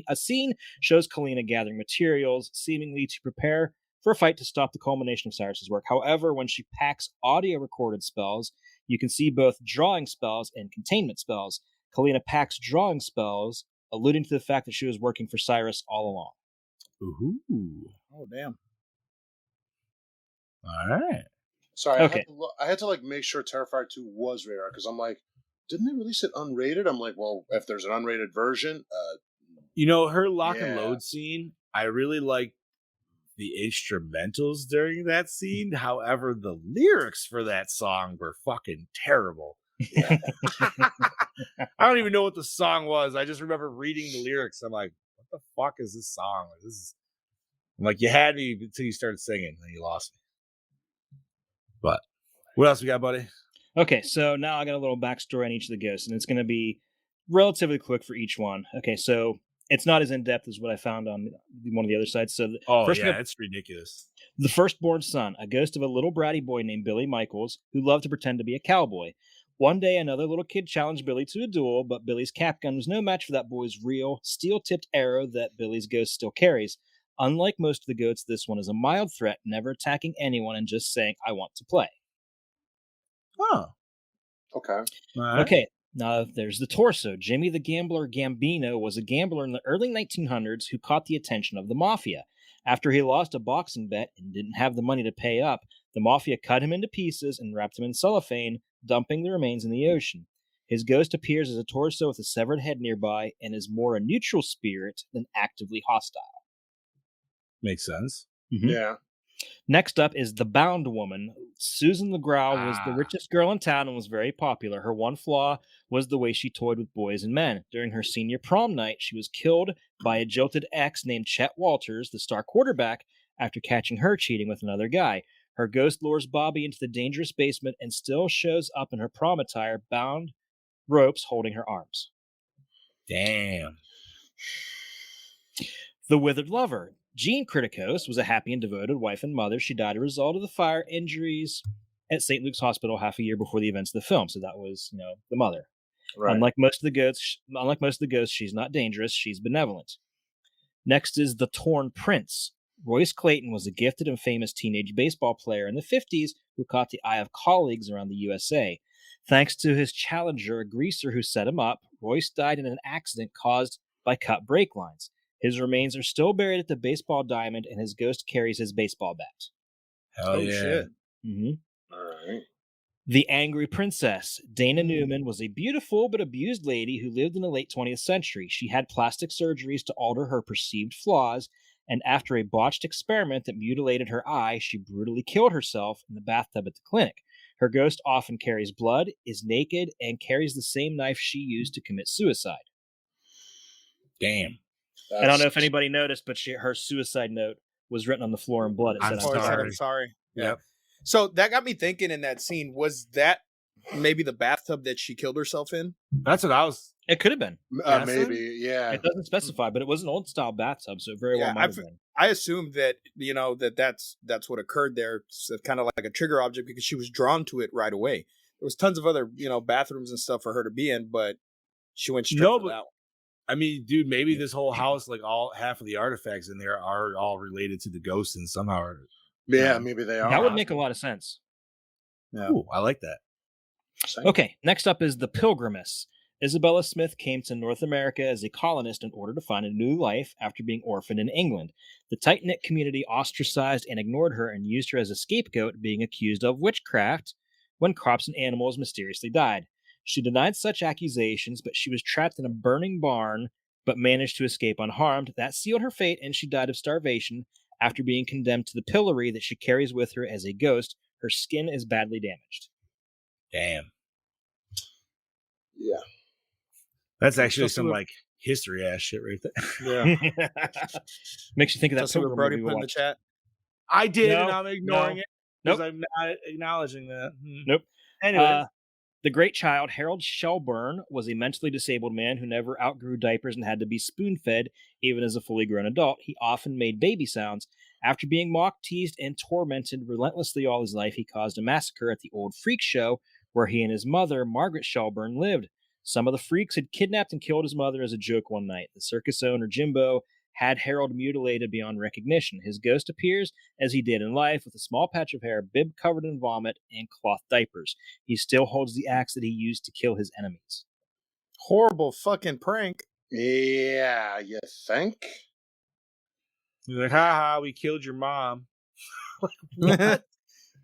a scene shows Kalina gathering materials, seemingly to prepare for a fight to stop the culmination of Cyrus's work. However, when she packs audio-recorded spells, you can see both drawing spells and containment spells. Kalina packs drawing spells, alluding to the fact that she was working for Cyrus all along. Ooh. Oh, damn. All right. Sorry, okay. I had to make sure Terrifier 2 was rated R, because I'm like, didn't they release it unrated? I'm like, well, if there's an unrated version, her lock and load scene, I really like the instrumentals during that scene. However, the lyrics for that song were fucking terrible. Yeah. I don't even know what the song was. I just remember reading the lyrics. I'm like, what the fuck is this song? I'm like, you had me until you started singing, and you lost me. But what else we got, buddy? Okay, so now I got a little backstory on each of the ghosts, and it's going to be relatively quick for each one. Okay, so it's not as in-depth as what I found on one of the other sites. So it's ridiculous. The firstborn son, a ghost of a little bratty boy named Billy Michaels, who loved to pretend to be a cowboy. One day, another little kid challenged Billy to a duel, but Billy's cap gun was no match for that boy's real, steel-tipped arrow that Billy's ghost still carries. Unlike most of the goats, this one is a mild threat, never attacking anyone and just saying, I want to play. Oh. Okay. Right. Okay, now there's the torso. Jimmy the Gambler Gambino was a gambler in the early 1900s who caught the attention of the mafia. After he lost a boxing bet and didn't have the money to pay up, the mafia cut him into pieces and wrapped him in cellophane, dumping the remains in the ocean. His ghost appears as a torso with a severed head nearby and is more a neutral spirit than actively hostile. Makes sense. Yeah. Next up is the Bound Woman. Susan LeGrau was the richest girl in town and was very popular. Her one flaw was the way she toyed with boys and men. During her senior prom night, she was killed by a jilted ex named Chet Walters, the star quarterback, after catching her cheating with another guy. Her ghost lures Bobby into the dangerous basement and still shows up in her prom attire, bound ropes holding her arms. Damn. The Withered Lover. Jean Criticos was a happy and devoted wife and mother. She died as a result of the fire injuries at St. Luke's Hospital half a year before the events of the film. So that was, the mother. Right. Unlike most of the ghosts, she's not dangerous. She's benevolent. Next is the Torn Prince. Royce Clayton was a gifted and famous teenage baseball player in the 50s who caught the eye of colleagues around the USA. Thanks to his challenger, a greaser who set him up, Royce died in an accident caused by cut brake lines. His remains are still buried at the baseball diamond, and his ghost carries his baseball bat. Hell yeah. Shit. Mm-hmm. All right. The Angry Princess. Dana Newman was a beautiful but abused lady who lived in the late 20th century. She had plastic surgeries to alter her perceived flaws, and after a botched experiment that mutilated her eye, she brutally killed herself in the bathtub at the clinic. Her ghost often carries blood, is naked, and carries the same knife she used to commit suicide. Damn. I don't know if anybody noticed, but her suicide note was written on the floor in blood. It said, I'm sorry. Yep. So that got me thinking in that scene, was that maybe the bathtub that she killed herself in? That's what I was. It could have been. Maybe, yeah. It doesn't specify, but it was an old style bathtub, so it very well might have been. I assumed that, that's what occurred there. It's kind of like a trigger object because she was drawn to it right away. There was tons of other, bathrooms and stuff for her to be in, but she went straight for that one. I mean, dude, maybe this whole house, like half of the artifacts in there are all related to the ghosts and somehow. Yeah, maybe they are. That would make a lot of sense. Yeah. Ooh, I like that. Same. Okay, next up is the Pilgrimess. Isabella Smith came to North America as a colonist in order to find a new life after being orphaned in England. The tight-knit community ostracized and ignored her and used her as a scapegoat, being accused of witchcraft when crops and animals mysteriously died. She denied such accusations, but she was trapped in a burning barn, but managed to escape unharmed. That sealed her fate, and she died of starvation after being condemned to the pillory that she carries with her as a ghost. Her skin is badly damaged. Damn. Yeah. That's actually some like history ass shit right there. Yeah. Makes you think of that. See what Brody put in the chat? I did, and I'm ignoring it because Nope. I'm not acknowledging that. Nope. Anyway. The great child, Harold Shelburne, was a mentally disabled man who never outgrew diapers and had to be spoon-fed even as a fully grown adult. He often made baby sounds. After being mocked, teased, and tormented relentlessly all his life, he caused a massacre at the old freak show where he and his mother, Margaret Shelburne, lived. Some of the freaks had kidnapped and killed his mother as a joke one night. The circus owner, Jimbo, had Harold mutilated beyond recognition. His ghost appears as he did in life, with a small patch of hair, bib covered in vomit, and cloth diapers. He still holds the axe that he used to kill his enemies. Horrible fucking prank. Yeah, you think? He's like, haha, we killed your mom.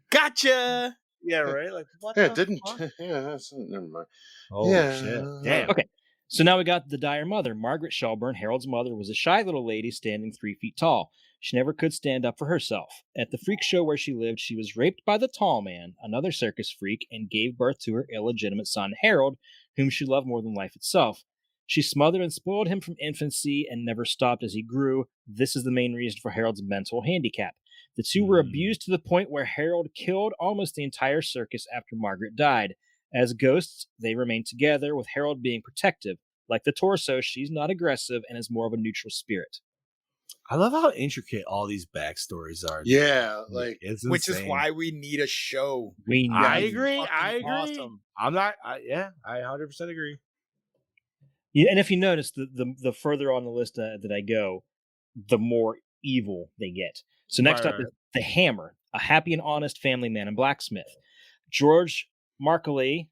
Gotcha. Yeah, right? Like, what? Yeah, the didn't. fuck? Yeah, that's never mind. Oh, Yeah. shit. Damn. Okay, so now we got the dire mother. Margaret Shelburne, Harold's mother, was a shy little lady standing 3 feet tall. She never could stand up for herself. At the freak show where she lived, she was raped by the tall man, another circus freak, and gave birth to her illegitimate son, Harold, whom she loved more than life itself. She smothered and spoiled him from infancy and never stopped as he grew. This is the main reason for Harold's mental handicap. The two were abused to the point where Harold killed almost the entire circus after Margaret died. As ghosts, they remain together, with Harold being protective. Like the torso, she's not aggressive and is more of a neutral spirit. I love how intricate all these backstories are. Yeah, like it's Which is insane. why we need a show. I agree. Fucking I agree. awesome. I'm not. I 100% agree. Yeah, and if you notice, the further on the list that I go, the more evil they get. So next up is the Hammer, a happy and honest family man and blacksmith. George Markley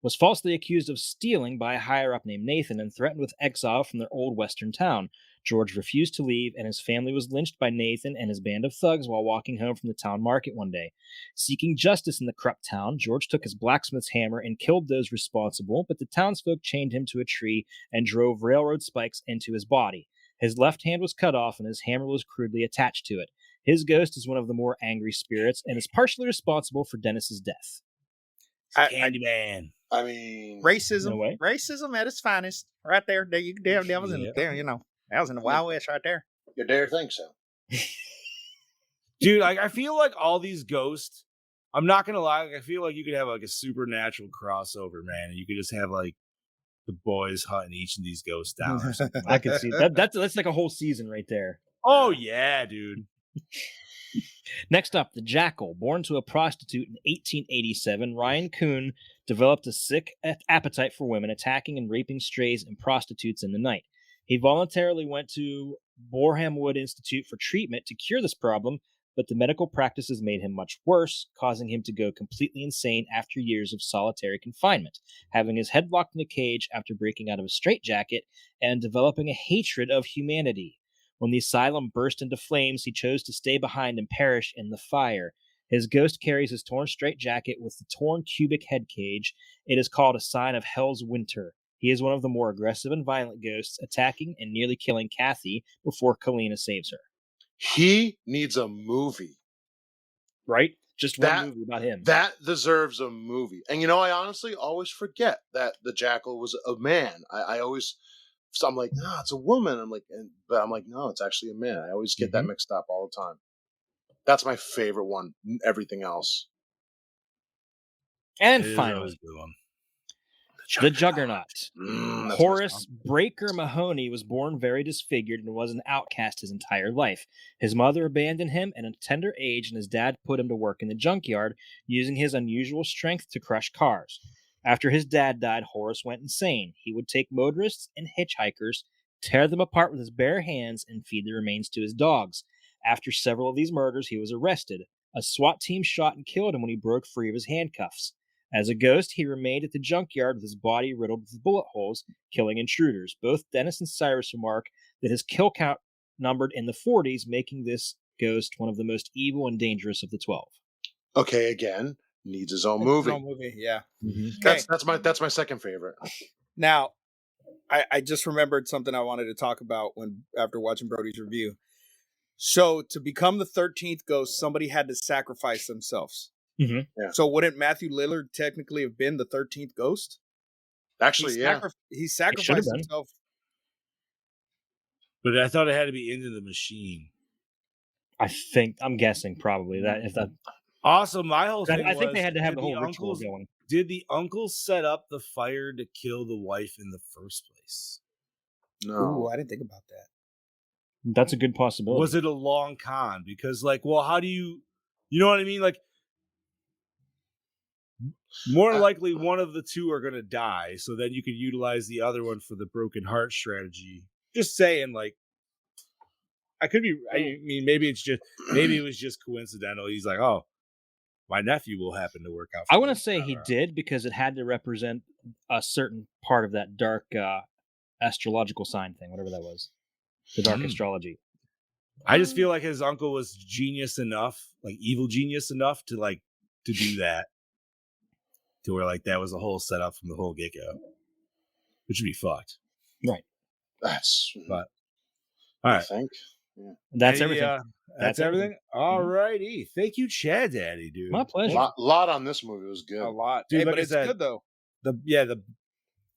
was falsely accused of stealing by a higher-up named Nathan and threatened with exile from their old western town. George refused to leave, and his family was lynched by Nathan and his band of thugs while walking home from the town market one day. Seeking justice in the corrupt town, George took his blacksmith's hammer and killed those responsible, but the townsfolk chained him to a tree and drove railroad spikes into his body. His left hand was cut off, and his hammer was crudely attached to it. His ghost is one of the more angry spirits and is partially responsible for Dennis's death. Candyman. I mean, Racism, No way. racism at its finest, right there. There you go. That was in there. You know, that was in the Wild West, right there. you dare think so? Dude, I feel like all these ghosts, I'm not gonna lie, I feel like you could have like a supernatural crossover, man, and you could just have like the boys hunting each of these ghosts down or something. I could see that. That's like a whole season right there. Oh yeah, dude. Next up, the Jackal. Born to a prostitute in 1887, Ryan Kuhn developed a sick appetite for women, attacking and raping strays and prostitutes in the night. He voluntarily went to Boreham Wood Institute for treatment to cure this problem, but the medical practices made him much worse, causing him to go completely insane after years of solitary confinement, having his head locked in a cage after breaking out of a straitjacket, and developing a hatred of humanity. When the asylum burst into flames, he chose to stay behind and perish in the fire. His ghost carries his torn straitjacket with the torn cubic head cage. It is called a sign of Hell's Winter. He is one of the more aggressive and violent ghosts, attacking and nearly killing Kathy before Kalina saves her. He needs a movie. Right? Just one movie about him. That deserves a movie. And I honestly always forget that the Jackal was a man. I always, so I'm like, no, it's a woman. But I'm like, no, it's actually a man. I always get that mixed up all the time. That's my favorite one. Everything else. And finally, the Juggernaut. Horace Breaker Mahoney was born very disfigured and was an outcast his entire life. His mother abandoned him at a tender age, and his dad put him to work in the junkyard, using his unusual strength to crush cars. After his dad died, Horace went insane. He would take motorists and hitchhikers, tear them apart with his bare hands, and feed the remains to his dogs. After several of these murders, he was arrested. A SWAT team shot and killed him when he broke free of his handcuffs. As a ghost, he remained at the junkyard with his body riddled with bullet holes, killing intruders. Both Dennis and Cyrus remark that his kill count numbered in the 40s, making this ghost one of the most evil and dangerous of the 12. Okay, again, needs his own movie. His own movie, yeah. Okay. That's my second favorite. Now, I just remembered something I wanted to talk about after watching Brody's review. So, to become the 13th ghost, somebody had to sacrifice themselves. Mm-hmm. Yeah. So, wouldn't Matthew Lillard technically have been the 13th ghost? Actually, He sacrificed himself. But I thought it had to be into the machine. I'm guessing probably that if that. Also, my whole thing I think was, they had to have the whole ritual uncles going. Did the uncles set up the fire to kill the wife in the first place? No. Ooh, I didn't think about that. That's a good possibility. Was it a long con? Because, how do you know what I mean? More likely one of the two are going to die, so then you could utilize the other one for the broken heart strategy. Just saying, I could be, I mean, maybe it was just coincidental. He's like, oh, my nephew will happen to work out. I want to say he did because it had to represent a certain part of that dark astrological sign thing, whatever that was. The dark astrology. I just feel like his uncle was genius enough, evil genius enough to do that. To where that was a whole setup from the whole get-go. Which would be fucked. Right. But all right. I think. Yeah. That's everything. That's everything? All righty. Thank you, Chad Daddy, dude. My pleasure. A lot on this movie was good. A lot. Dude, but it's good though. The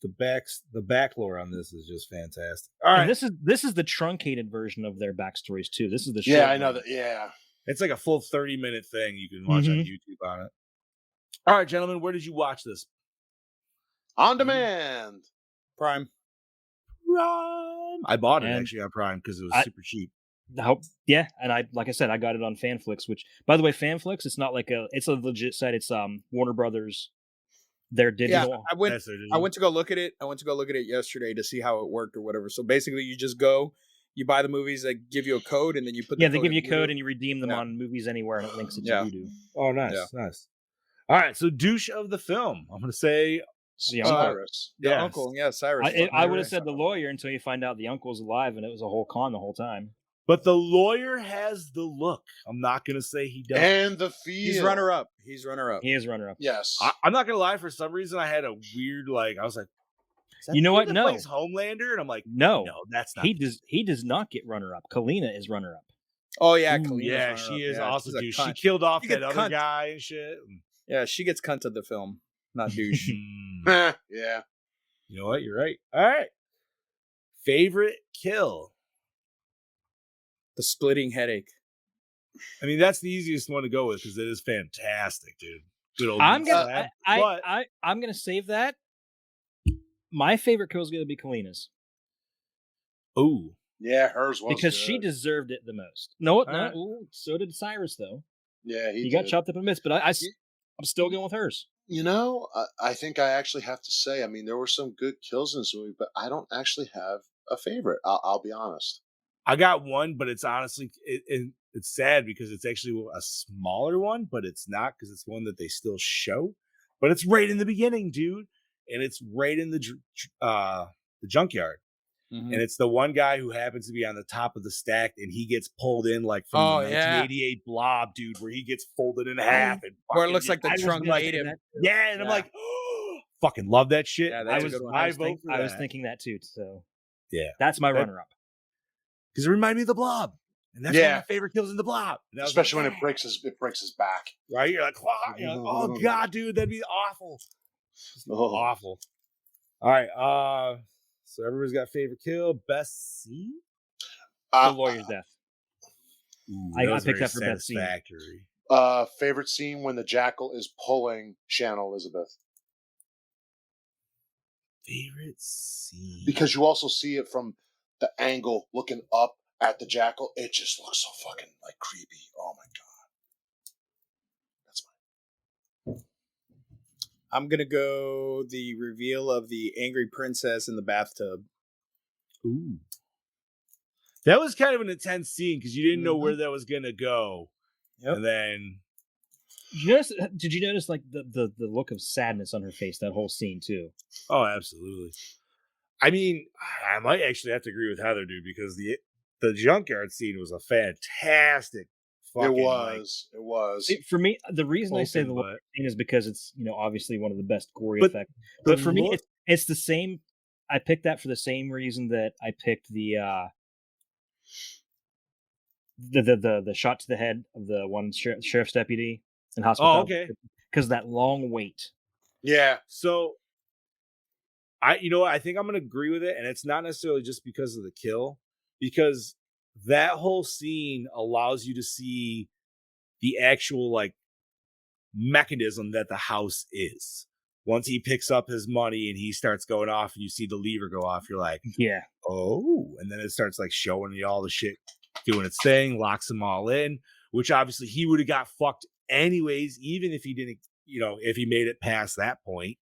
back lore on this is just fantastic. All right. And this is the truncated version of their backstories too. This is the Yeah, short I know version. that. Yeah. It's like a full 30-minute thing you can watch on YouTube on it. All right, gentlemen, where did you watch this? On demand. Prime. I bought it And actually on Prime because it was super cheap. Yeah, and I got it on Fanflix, which, by the way, Fanflix, it's not it's a legit site. It's Warner Brothers, their digital. Yeah, I went to go look at it. I went to go look at it yesterday to see how it worked or whatever. So basically, you just go, you buy the movies, they give you a code, and then you put they give you a code and you redeem them on Movies Anywhere, and it links it to Voodoo. Oh, nice, nice. All right, so douche of the film. I'm going to say The uncle. Cyrus. The Yes. uncle, yeah, Cyrus. I would have said the lawyer until you find out the uncle's alive, and it was a whole con the whole time. But the lawyer has the look. I'm not gonna say he doesn't. And the feel. He's runner up. He's runner up. He is runner up. Yes. I'm not gonna lie. For some reason, I had a weird I was like, is that You know the what? that No. plays Homelander, and I'm like, No, that's not. He does not get runner up. Kalina is runner up. Oh yeah, Ooh, Kalina's yeah, runner she up. is Yeah, also she's a douche. She cunt. killed off She that gets other cunt. guy and shit. Yeah, she gets cunt of the film, not douche. Mm. Yeah. You know what? You're right. All right. Favorite kill. The splitting headache. I mean, that's the easiest one to go with because it is fantastic, dude. Good old. I'm meat gonna slab. I'm gonna save that. My favorite kill is gonna be Kalina's Ooh. Yeah, hers was because good. she deserved it the most. No, right. ooh, so did Cyrus though. Yeah, He he got did. chopped up in bits, but I'm still going with hers. You know, I think I actually have to say, I mean, there were some good kills in this movie, but I don't actually have a favorite. I'll be honest. I got one, but it's honestly it's sad because it's actually a smaller one, but it's not because it's one that they still show. But it's right in the beginning, dude, and it's right in the junkyard, Mhm. and it's the one guy who happens to be on the top of the stack, and he gets pulled in like from Oh, the yeah. 1988 Blob, dude, where he gets folded in half and Where it fucking looks like the I was trunk like, ate him. yeah, and I'm Yeah. like, fucking love that shit. Yeah, I that's a was good one. my vote for I was that. thinking that too. So Yeah. that's my That- runner up. because it reminded me of the Blob, and that's one of Yeah. my favorite kills in the Blob. And I was Especially like, when it breaks his back. right? You're like, wow, you're like, oh god, dude, that'd be awful. Oh. Awful. All right, so everybody's got favorite kill, best scene. The lawyer's death. Ooh, I was picked very that for best scene. satisfactory. Favorite scene when the jackal is pulling Shannon Elizabeth. Favorite scene Because you also see it from the angle looking up at the jackal. It just looks so fucking like creepy. Oh my god. That's mine. I'm gonna go the reveal of the angry princess in the bathtub. Ooh, that was kind of an intense scene because you didn't know where that was gonna go, Yep. and then Did you notice like the look of sadness on her face that whole scene too? oh, absolutely. I mean, I might actually have to agree with Heather, dude, because the junkyard scene was a fantastic. Fucking, It was. See, for me, the reason I say the open, lawyer scene is because it's obviously one of the best gory But effects. the But for me, look- it's the same. I picked that for the same reason that I picked the shot to the head of the one sheriff's deputy in hospital. Oh, okay. Because that long wait. Yeah. So I think I'm gonna agree with it, and it's not necessarily just because of the kill, because that whole scene allows you to see the actual like mechanism that the house is. Once he picks up his money and he starts going off and you see the lever go off, you're like, Yeah. oh, and then it starts like showing you all the shit doing its thing, locks them all in, which obviously he would have got fucked anyways, even if he didn't, if he made it past that point.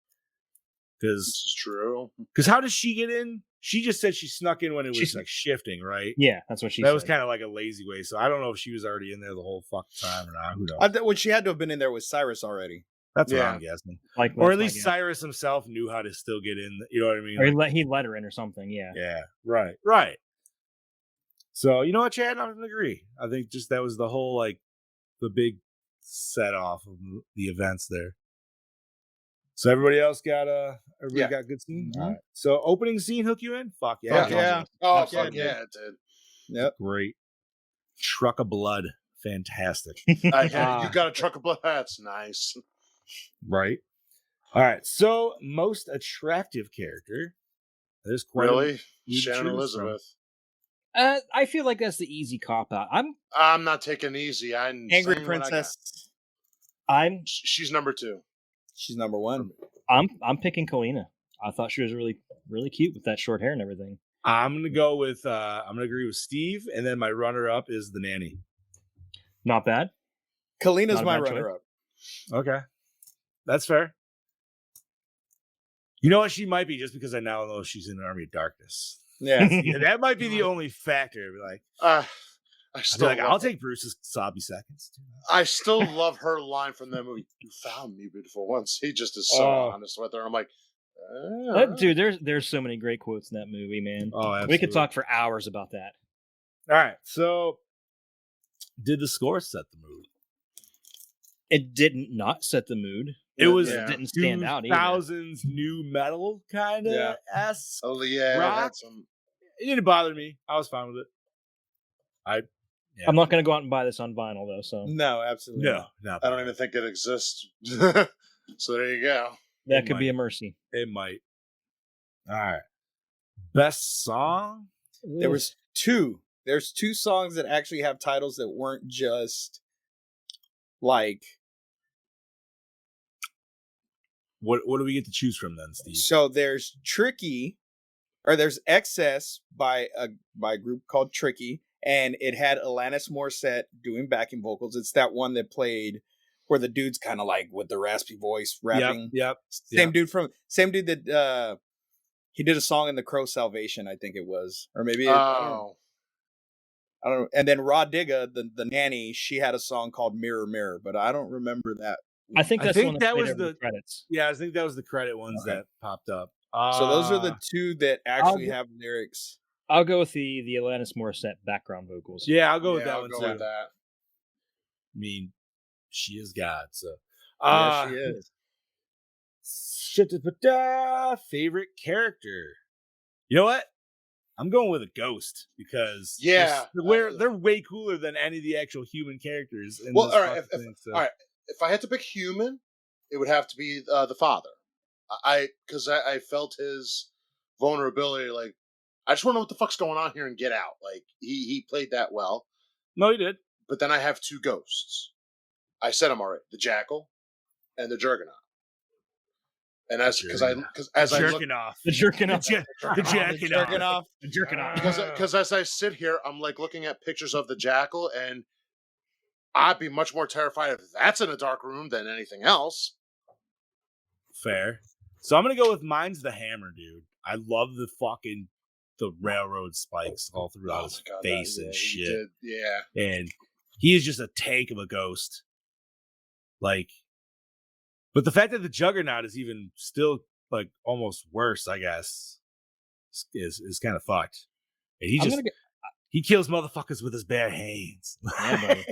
This is true. Because how does she get in? She just said she snuck in when it was She's- like shifting, right? Yeah, that's what she That said. was kind of like a lazy way. So I don't know if she was already in there the whole fucking time or not. Who knows? What she had to have been in there with Cyrus already. That's what Yeah. I'm guessing. Like, Or at that's my least guess. Cyrus himself knew how to still get in. You know what I mean? Or Like, he let her in or something. Yeah. yeah, right. So you know what, Chad? I'm gonna agree. I think just that was the whole like the big set off of the events there. So everybody else got got good scene. Mhm. All right. So opening scene hook you in? Fuck yeah. Fuck yeah. Oh, Fuck yeah, fuck dude. yeah, it did. Yep. Great. Truck of blood. Fantastic. You got a truck of blood. That's nice. Right. All right. So most attractive character. There's quite Really? a few to Shannon choose from. Elizabeth. I feel like that's the easy cop out. I'm not taking easy. I'm Angry saying what I got. princess. She's number 2. She's number 1. I'm picking Kalina. I thought she was really, really cute with that short hair and everything. I'm gonna go with I'm gonna agree with Steve, and then my runner up is the nanny. Not bad. Kalina's Not a my bad choice. runner up. Okay. That's fair. You know what? She might be just because I now know she's in Army of Darkness. Yeah. Yeah, that might be the only factor. Like, I I'd be still like, love I'll her. take Bruce's sobby seconds. I still love her line from that movie. You found me, beautiful. Once he just is so Oh. honest with her. I'm like, Dude, there's so many great quotes in that movie, man. Oh, absolutely. We could talk for hours about that. All right, so did the score set the mood? It didn't not set the mood. It was didn't stand out either. 2000s new metal kind of esque. Oh yeah, rock. it had some. It didn't bother me. I was fine with it. I'm not going to go out and buy this on vinyl though. So No, absolutely. No. I don't even think it exists. So there you go. that could be a mercy. It might. All right. Best song? There was two. There's two songs that actually have titles that weren't just like. What do we get to choose from then, Steve? So there's Tricky, or there's Excess by a group called Tricky, and it had Alanis Morissette doing backing vocals. It's that one that played where the dude's kind of like with the raspy voice rapping. Yep. Same dude that he did a song in The Crow Salvation, I think it was, or maybe I don't know. And then Raw Digga, the nanny, she had a song called Mirror Mirror, but I don't remember that. I think that's the one that was the credits. Yeah, I think that was the credit ones that popped up. So those are the two that actually have lyrics. I'll go with the Alanis Morissette background vocals. Yeah, I'll go with that I'll one go too. with that. I mean, she is God, so Yeah, she is. Favorite character. You know what? I'm going with a ghost because they're way cooler than any of the actual human characters. In Well, this all right. thing, All right. If I had to pick human, it would have to be the father. Because I felt his vulnerability. Like, I just want to know what the fuck's going on here and get out. Like, he played that well. No, he did. But then I have two ghosts. I said them already: the Jackal and the Juggernaut. And as I look, the jerking off. because as I sit here, I'm like looking at pictures of the Jackal, and I'd be much more terrified if that's in a dark room than anything else. Fair. So I'm gonna go with mine's the Hammer, dude. I love the railroad spikes all throughout his face and shit. And he is just a tank of a ghost. Like, but the fact that the Juggernaut is even still like almost worse, I guess, is kind of fucked. And he kills motherfuckers with his bare hands. Yeah, buddy.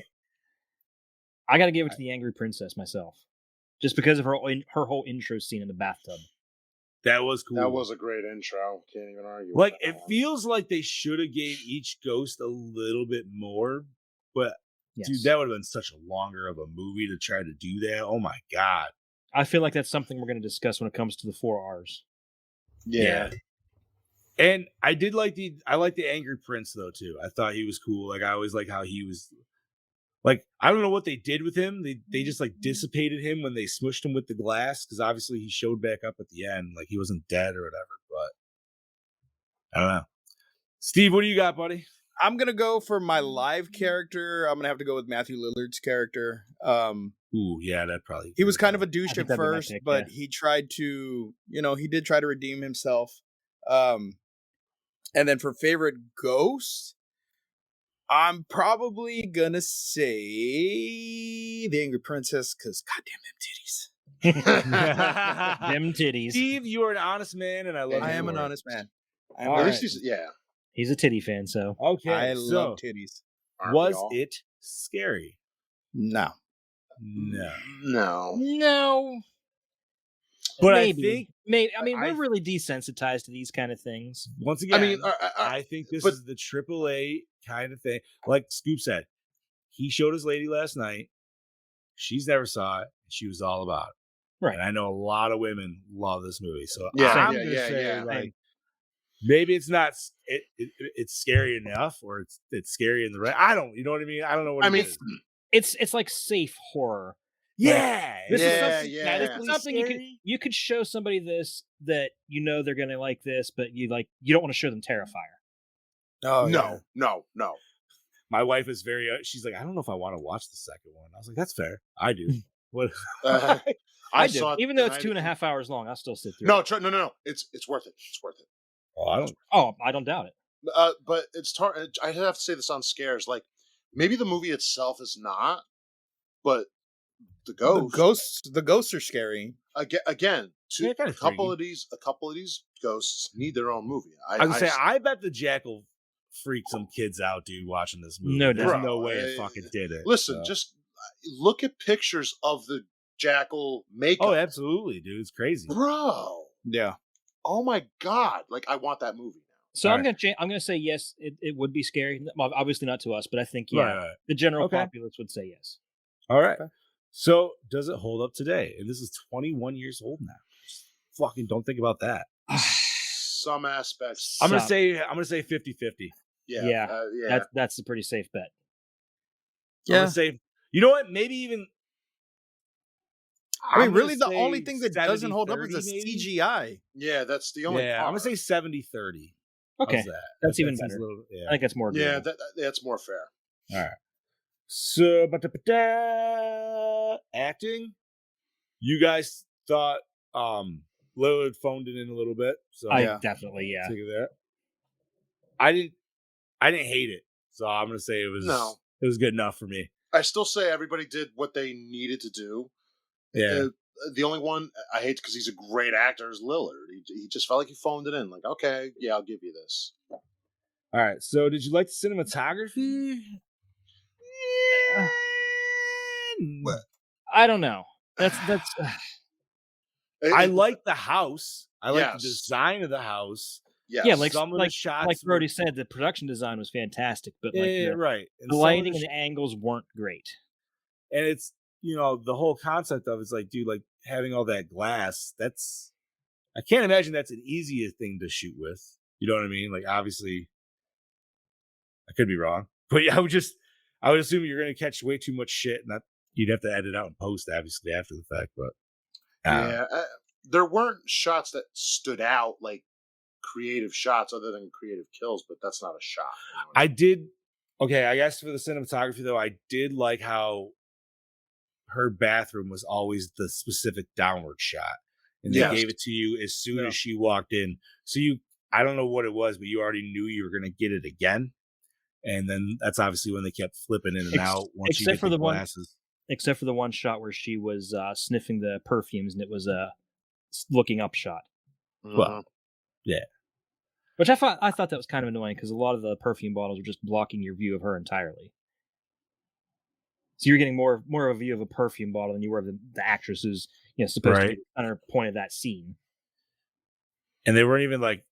I got to give it to the Angry Princess myself, just because of her whole intro scene in the bathtub. That was cool. That was a great intro. Can't even argue. Like, it feels like they should have gave each ghost a little bit more, but dude, that would have been such a longer of a movie to try to do that. Oh my god. I feel like that's something we're going to discuss when it comes to the 4 R's. Yeah. And I like the Angry Prince though too. I thought he was cool. Like, I always like how he was. Like, I don't know what they did with him. They just like dissipated him when they smushed him with the glass, because obviously he showed back up at the end, like he wasn't dead or whatever. But I don't know. Steve, what do you got, buddy? I'm gonna go for my live character. I'm gonna have to go with Matthew Lillard's character. Ooh, yeah, that probably. He was kind of a douche at first, pick, but he tried to, he did try to redeem himself. And then for favorite ghost, I'm probably gonna say the Angry Princess, because goddamn them titties. Them titties. Steve, you are an honest man, and I love. I am an honest man. At least he's a titty fan, so okay. I love titties. Was it scary? No. But maybe. I mean, we're really desensitized to these kind of things. Once again, I think this is the AAA kind of thing. Like Scoop said, he showed his lady last night. She's never saw it. She was all about it. Right. And I know a lot of women love this movie. So I'm gonna say, like, maybe it's not. It's scary enough, or it's scary in the right. I don't. You know what I mean? I don't know what. I mean, it's like safe horror. Yeah, This is something you could show somebody this that they're gonna like this, but you don't want to show them Terrifier. Oh no. My wife is very. She's like, I don't know if I want to watch the second one. I was like, that's fair. I do. What? I do. Even though it's 2.5 hours long, I'll still sit through. No, no. It's worth it. It's worth it. I don't doubt it. But it's I have to say this on scares. Like, maybe the movie itself is not, but the ghosts are scary. Again, a couple of these ghosts need their own movie. I bet the Jackal freaked some kids out, dude, watching this movie. No There's doubt. no way it fucking did it. Listen, just look at pictures of the Jackal makeup. Oh, absolutely, dude. It's crazy. Bro. Yeah. Oh my God. Like, I want that movie now. So All I'm gonna say yes. It would be scary. Well, obviously not to us, but I think Right. the general Okay. populace would say yes. All right. So does it hold up today? And this is 21 years old now. Just fucking don't think about that. Some aspects. I'm gonna say 50-50. Yeah. That's a pretty safe bet. I'm gonna say, you know what? Maybe even. I mean, I'm gonna really, the say only thing that doesn't hold up is 70-30 the maybe? CGI. Yeah, that's the only Yeah, part. I'm gonna say 70-30. Okay, How's that? that's even seems better. a little- I think that's more. Yeah, agreeable. that's more fair. All right. So, acting. You guys thought Lillard phoned it in a little bit, so I definitely take it there. I didn't hate it, so I'm gonna say it was good enough for me. I still say everybody did what they needed to do. Yeah. The only one I hate because he's a great actor is Lillard. He just felt like he phoned it in. Like, okay, yeah, I'll give you this. All right. So, did you like the cinematography? I don't know. That's. I like the house. I like the Yes. design of the house. Yes. Yeah, like some of the shots, like Brody said, the production design was fantastic, but right. And the some of lighting and the angles weren't great. And it's, the whole concept of it's like, dude, like having all that glass. I can't imagine that's an easier thing to shoot with. You know what I mean? Like, obviously, I could be wrong, but yeah, I would assume you're going to catch way too much shit, and that you'd have to edit out and post, obviously, after the fact. But there weren't shots that stood out like creative shots other than creative kills, but that's not a shot. I did. Okay, I guess for the cinematography though, I did like how her bathroom was always the specific downward shot, and they gave it to you as soon as she walked in. So I don't know what it was, but you already knew you were going to get it again. And then that's obviously when they kept flipping in and out once you get the glasses. Except for the one shot where she was sniffing the perfumes, and it was a looking up shot. Well, yeah. Which I thought that was kind of annoying because a lot of the perfume bottles were just blocking your view of her entirely. So you're getting more of a view of a perfume bottle than you were of the actress who's supposed to be the center point of that scene. And they weren't even like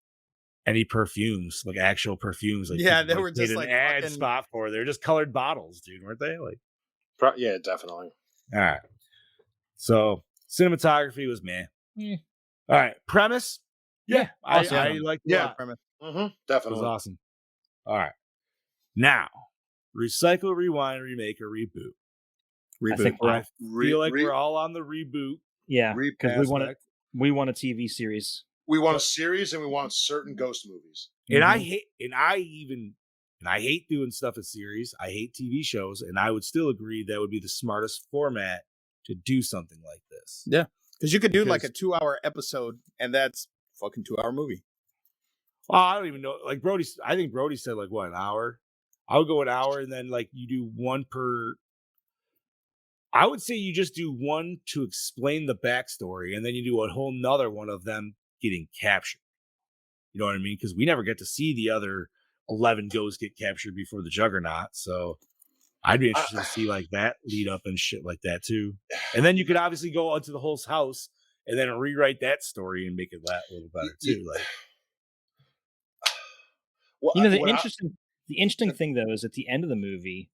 any perfumes, like actual perfumes. Like they were just an like ad fucking... spot for. They're just colored bottles, dude, weren't they? Like, yeah, definitely. All right. So cinematography was meh. Yeah. All right, premise. Yeah, awesome. I like the premise. Definitely, it was awesome. All right, now recycle, rewind, remake, or reboot. I feel like we're all on the reboot. Yeah, because we want a TV series. We want a series, and we want certain ghost movies. And I hate doing stuff as series. I hate TV shows, and I would still agree that would be the smartest format to do something like this. Yeah, because you could do like a 2-hour episode, and that's fucking 2-hour movie. Well, I don't even know. Like I think Brody said like what, an hour? I would go an hour, and then like you do one per. I would say you just do one to explain the backstory, and then you do a whole nother one of them getting captured. You know what I mean? Because we never get to see the other 11 ghosts get captured before the Juggernaut. So I'd be interested to see like that lead up and shit like that too. And then you could obviously go onto the whole house and then rewrite that story and make it a little better too. Like, the interesting thing though is at the end of the movie,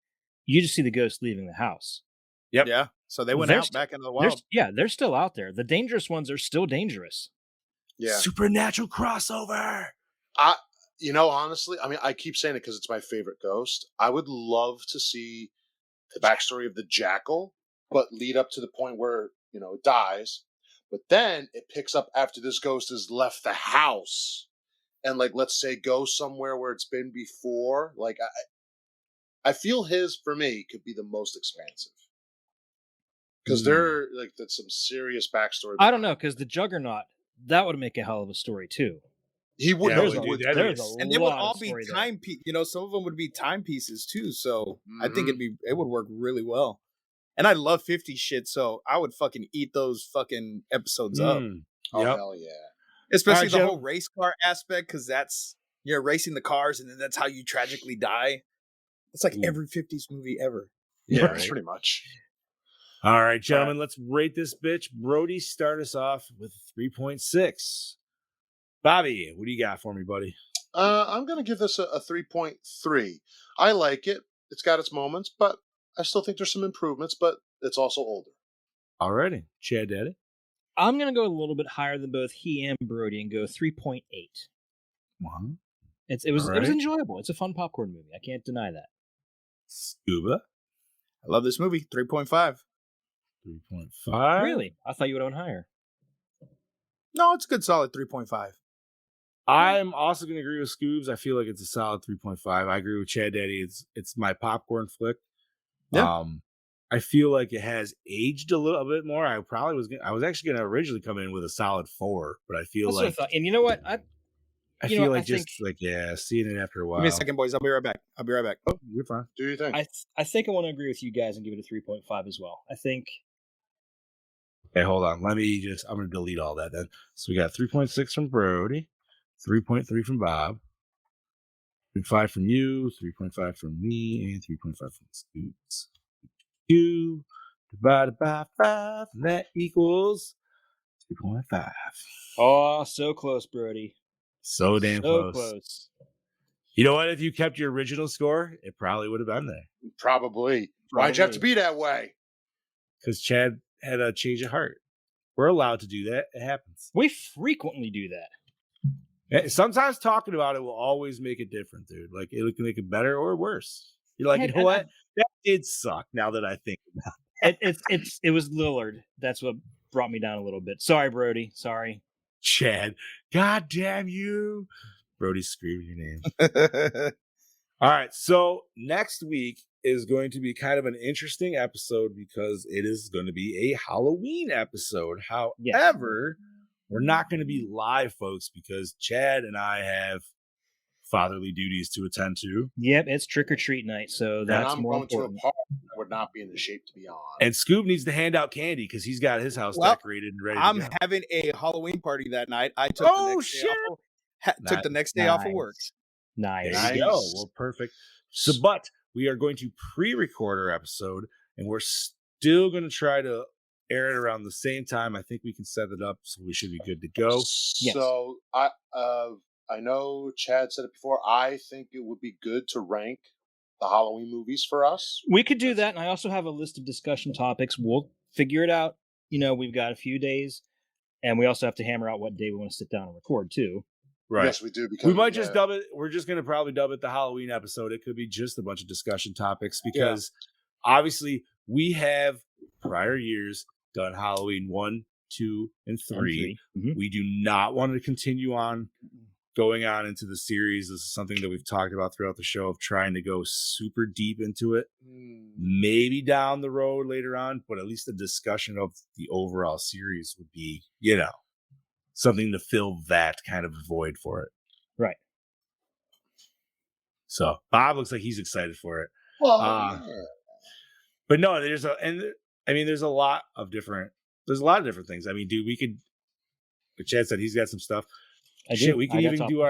you just see the ghost leaving the house. Yep. Yeah. So they went out back into the wild. They're still out there. The dangerous ones are still dangerous. Yeah. Supernatural crossover. Honestly, I mean, I keep saying it because it's my favorite ghost. I would love to see the backstory of the Jackal, but lead up to the point where, it dies. But then it picks up after this ghost has left the house and, like, let's say go somewhere where it's been before. Like, I feel his, for me, could be the most expansive. Because they're, like, that's some serious backstory. I don't know, because the Juggernaut, that would make a hell of a story, too. He would. And they would all be time pieces. Some of them would be timepieces too. So I think it would work really well. And I love 50 shit, so I would fucking eat those fucking episodes up. Oh, Yep. hell yeah. Especially Alright, the Joe. whole race car aspect, because that's you're racing the cars, and then that's how you tragically die. It's like Ooh. every 50s movie ever. Yeah, Right. pretty much. All right, gentlemen, let's rate this bitch. Brody, start us off with 3.6. Bobby, what do you got for me, buddy? I'm going to give this a 3.3. I like it. It's got its moments, but I still think there's some improvements, but it's also older. Alrighty. Chad Daddy. I'm gonna go a little bit higher than both he and Brody and go 3.8. It was Alright. enjoyable. It's a fun popcorn movie. I can't deny that. Scuba. I love this movie. 3.5. 3.5. Really? I thought you would have went higher. No, it's a good solid 3.5. I'm also going to agree with Scoobs. I feel like it's a solid 3.5. I agree with Chad Daddy. It's my popcorn flick. Yeah. I feel like it has aged a little bit more. I was actually going to originally come in with a solid 4, but I feel That's what I like thought. And you know what? seeing it after a while. Give me a second, boys. I'll be right back. Oh, you're fine. Do you think? I think I want to agree with you guys and give it a 3.5 as well. I think. Okay, hold on. I'm going to delete all that then. So we got 3.6 from Brody, 3.3 from Bob, 3.5 from you, 3.5 from me, and 3.5 from Scoots. 2 divided by 5, and that equals 2.5. Oh, so close, Brody. So damn So close. You know what? If you kept your original score, it probably would have been there. Probably. Why'd you have to be that way? Because Chad had a change of heart. We're allowed to do that. It happens. We frequently do that. Sometimes talking about it will always make it different, dude. Like it can make it better or worse. You're like, Yeah, you know what? That did suck. Now that I think about It was Lillard. That's what brought me down a little bit. Sorry, Brody. Sorry. Chad. God damn you. Brody's screaming your name. All right. So next week is going to be kind of an interesting episode because it is going to be a Halloween episode. However, we're not going to be live, folks, because Chad and I have fatherly duties to attend to. Yep, it's trick or treat night, so that's and I'm more going important. to a party I would not be in the shape to be on. And Scoob needs to hand out candy because he's got his house decorated and ready I'm to go. having a Halloween party that night. I took took the next day off of work. Nice. There you go. Well, perfect. So, but we are going to pre-record our episode, and we're still going to try to air it around the same time. I think we can set it up so we should be good to go. So I know Chad said it before. I think it would be good to rank the Halloween movies for us. We could do that, and I also have a list of discussion topics. We'll figure it out. You know, we've got a few days, and we also have to hammer out what day we want to sit down and record too. Right. Yes, we do. Because we might just dub it. We're just going to probably dub it the Halloween episode. It could be just a bunch of discussion topics because obviously we have prior years done Halloween 1, 2, and 3. Mm-hmm. We do not want to continue on going on into the series. This is something that we've talked about throughout the show of trying to go super deep into it. Maybe down the road later on, but at least the discussion of the overall series would be, something to fill that kind of void for it. Right. So Bob looks like he's excited for it. Well, but no, there's a lot of different things. I mean, dude, but Chad said he's got some stuff. We could even do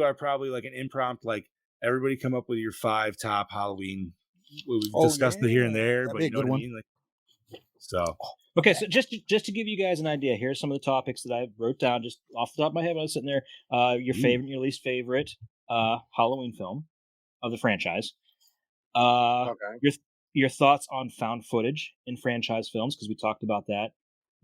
our probably like an impromptu, like everybody come up with your 5 top Halloween. We've discussed it here and there, but you know what I mean? Okay, so just to give you guys an idea, here's some of the topics that I wrote down just off the top of my head when I was sitting there. Your favorite and your least favorite Halloween film of the franchise. Your thoughts on found footage in franchise films, because we talked about that.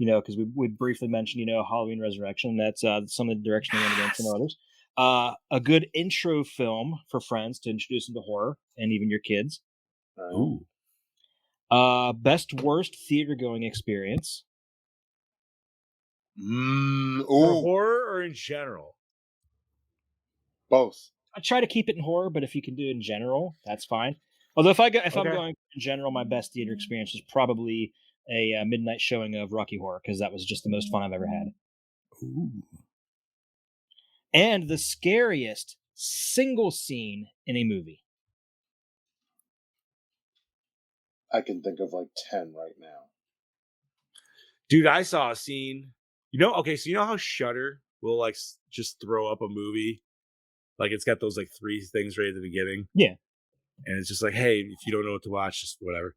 Because we briefly mentioned, Halloween Resurrection. That's some of the direction they went in, some others. A good intro film for friends to introduce them to horror and even your kids. Ooh. Best worst theater going experience. For horror or in general? Both. I try to keep it in horror, but if you can do it in general, that's fine. Although if I'm going in general, my best theater experience is probably a midnight showing of Rocky Horror, because that was just the most fun I've ever had. Ooh. And the scariest single scene in a movie. I can think of like 10 right now. Dude, I saw a scene Okay, so you know how Shudder will like just throw up a movie, like it's got those like 3 things right at the beginning. Yeah. And it's just like, hey, if you don't know what to watch, just whatever.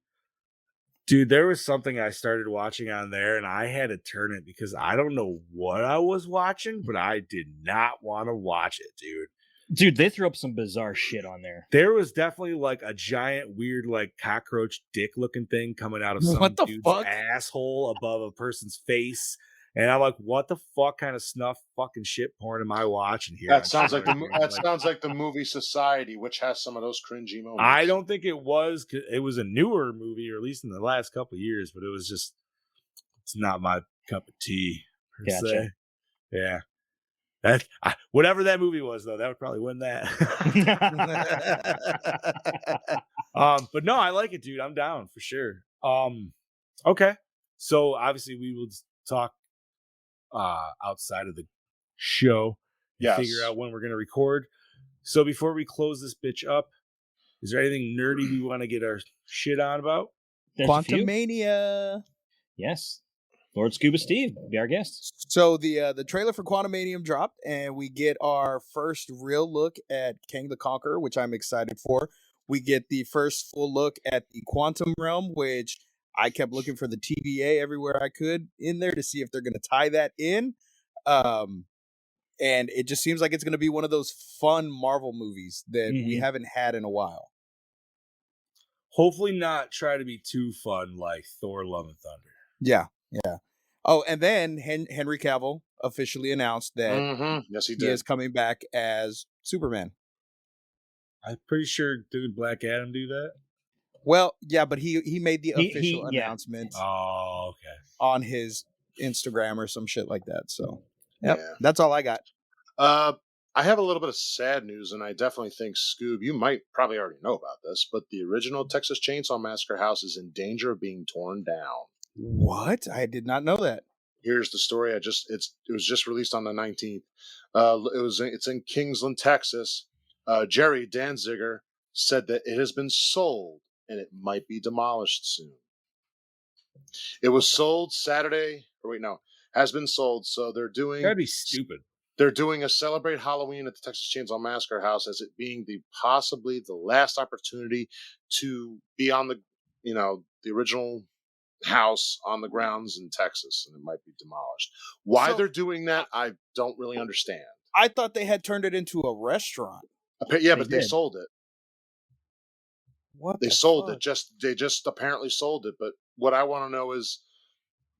Dude, there was something I started watching on there, and I had to turn it because I don't know what I was watching, but I did not want to watch it, dude. Dude, they threw up some bizarre shit on there. There was definitely like a giant, weird, like cockroach dick looking thing coming out of some What the dude's fuck? asshole above a person's face. And I'm like, what the fuck kind of snuff fucking shit porn am I watching here? That sounds like the movie Society, which has some of those cringy moments. I don't think it was. It was a newer movie, or at least in the last couple of years, but it was just, it's not my cup of tea per se. Yeah. Whatever that movie was, though, that would probably win that. But no, I like it, dude. I'm down for sure. Okay. So obviously we will talk outside of the show and figure out when we're gonna record. So before we close this bitch up, is there anything nerdy we want to get our shit on about? Quantum Mania. Yes. Lord Scuba Steve, be our guest. So the trailer for Quantum Mania dropped, and we get our first real look at Kang the Conqueror, which I'm excited for. We get the first full look at the Quantum Realm, which I kept looking for the TVA everywhere I could in there to see if they're going to tie that in. And it just seems like it's going to be one of those fun Marvel movies that we haven't had in a while. Hopefully not try to be too fun like Thor: Love and Thunder. Yeah. Yeah. Oh, and then Henry Cavill officially announced that yes, he he is coming back as Superman. I'm pretty sure, didn't Black Adam do that? Well, yeah, but he made the official announcement on his Instagram or some shit like that. So, that's all I got. I have a little bit of sad news, and I definitely think, Scoob, you might probably already know about this, but the original Texas Chainsaw Massacre house is in danger of being torn down. What? I did not know that. Here's the story. It was just released on the 19th. It's in Kingsland, Texas. Jerry Danziger said that it has been sold and it might be demolished soon. It was sold Saturday. Has been sold. So they're doing. That'd be stupid. They're doing a Celebrate Halloween at the Texas Chainsaw Massacre house as it being possibly the last opportunity to be on the original house on the grounds in Texas, and it might be demolished. Why they're doing that, I don't really understand. I thought they had turned it into a restaurant. Yeah, but they sold it. What? They sold it. They just apparently sold it. But what I want to know is,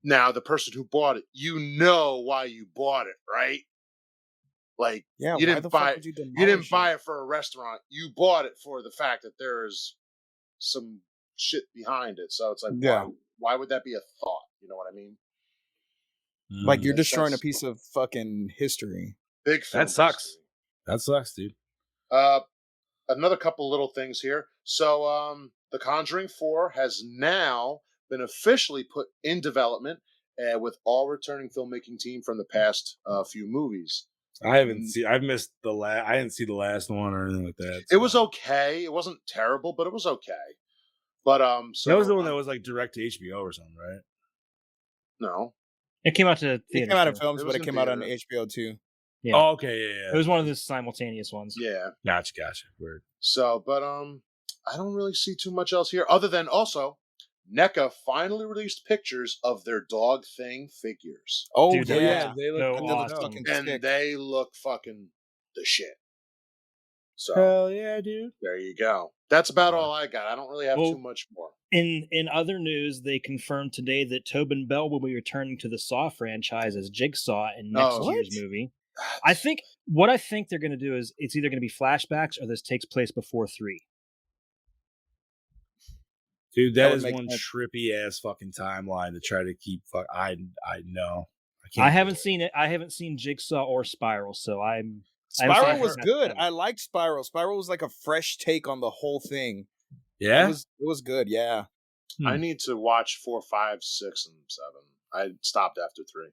now the person who bought it, you know why you bought it, right? Like, yeah, you didn't buy it. You didn't buy it for a restaurant. You bought it for the fact that there's some shit behind it. So it's like, why would that be a thought? You know what I mean? Like, you're destroying a piece of fucking history. Big film. That sucks. History. That sucks, dude. Another couple little things here. So, The Conjuring 4 has now been officially put in development with all returning filmmaking team from the past few movies. I didn't see the last one or anything like that. So. It was okay. It wasn't terrible, but it was okay. But so that was the one that was like direct to HBO or something, right? No, it came out to theater. It came out in films, but it came out on HBO too. Yeah. Oh, okay, yeah. It was one of the simultaneous ones. Yeah, gotcha. Weird. So, but I don't really see too much else here, other than also NECA finally released pictures of their Dog Thing figures. Oh, dude, yeah, they look awesome. And they look fucking the shit. So, hell yeah, dude. There you go. That's about all I got. I don't really have too much more. In other news, they confirmed today that Tobin Bell will be returning to the Saw franchise as Jigsaw in next year's movie. I think they're going to do is it's either going to be flashbacks or this takes place before 3. Dude, that is one trippy ass fucking timeline to try to keep. I know. I haven't seen it. I haven't seen Jigsaw or Spiral, so Spiral was good. I liked Spiral. Spiral was like a fresh take on the whole thing. Yeah, it was good. Yeah, I need to watch 4, 5, 6, and 7. I stopped after 3.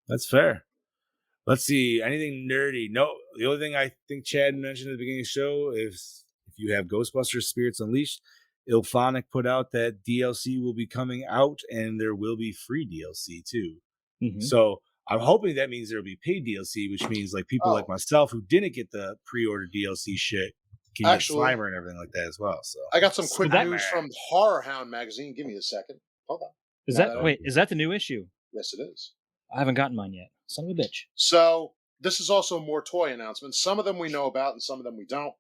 That's fair. Let's see. Anything nerdy? No. The only thing I think Chad mentioned at the beginning of the show is if you have Ghostbusters Spirits Unleashed, Ilphonic put out that DLC will be coming out, and there will be free DLC too. Mhm. So I'm hoping that means there'll be paid DLC, which means like people like myself who didn't get the pre-order DLC shit can Actually, get Slimer and everything like that as well. So I got some quick that- news from Horror Hound magazine. Give me a second. Hold on. Is Now that wait? Is that the new issue? Yes, it is. I haven't gotten mine yet. Son of a bitch. So this is also more toy announcements. Some of them we know about, and some of them we don't.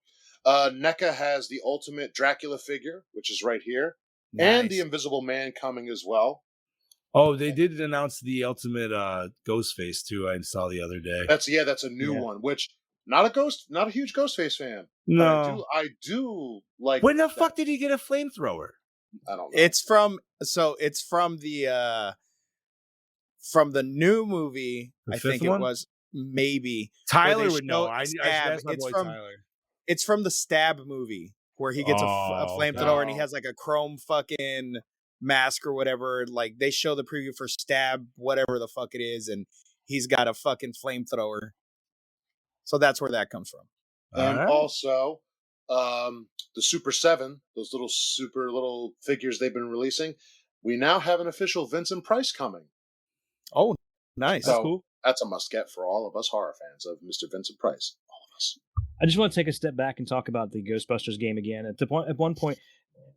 NECA has the Ultimate Dracula figure, which is right here, and the Invisible Man coming as well. Oh, they did announce the Ultimate Ghostface too. I saw the other day. That's a new one. Which not a huge Ghostface fan. No, but I do like. when the fuck did he get a flamethrower? I don't know. It's from the new movie. The I think fifth one? it was maybe Tyler they would know. show I Stab. that's my It's boy from- Tyler. It's from the Stab movie where he gets a flamethrower and he no. has like a chrome fucking mask or whatever. Like they show the preview for Stab, whatever the fuck it is, and he's got a fucking flamethrower. So that's where that comes from. And Alright. also, the Super 7, those super little figures they've been releasing, we now have an official Vincent Price coming. Oh, nice. So cool. that's a must get for all of us horror fans of Mr. Vincent Price. All of us. I just want to take a step back and talk about the Ghostbusters game again. At one point,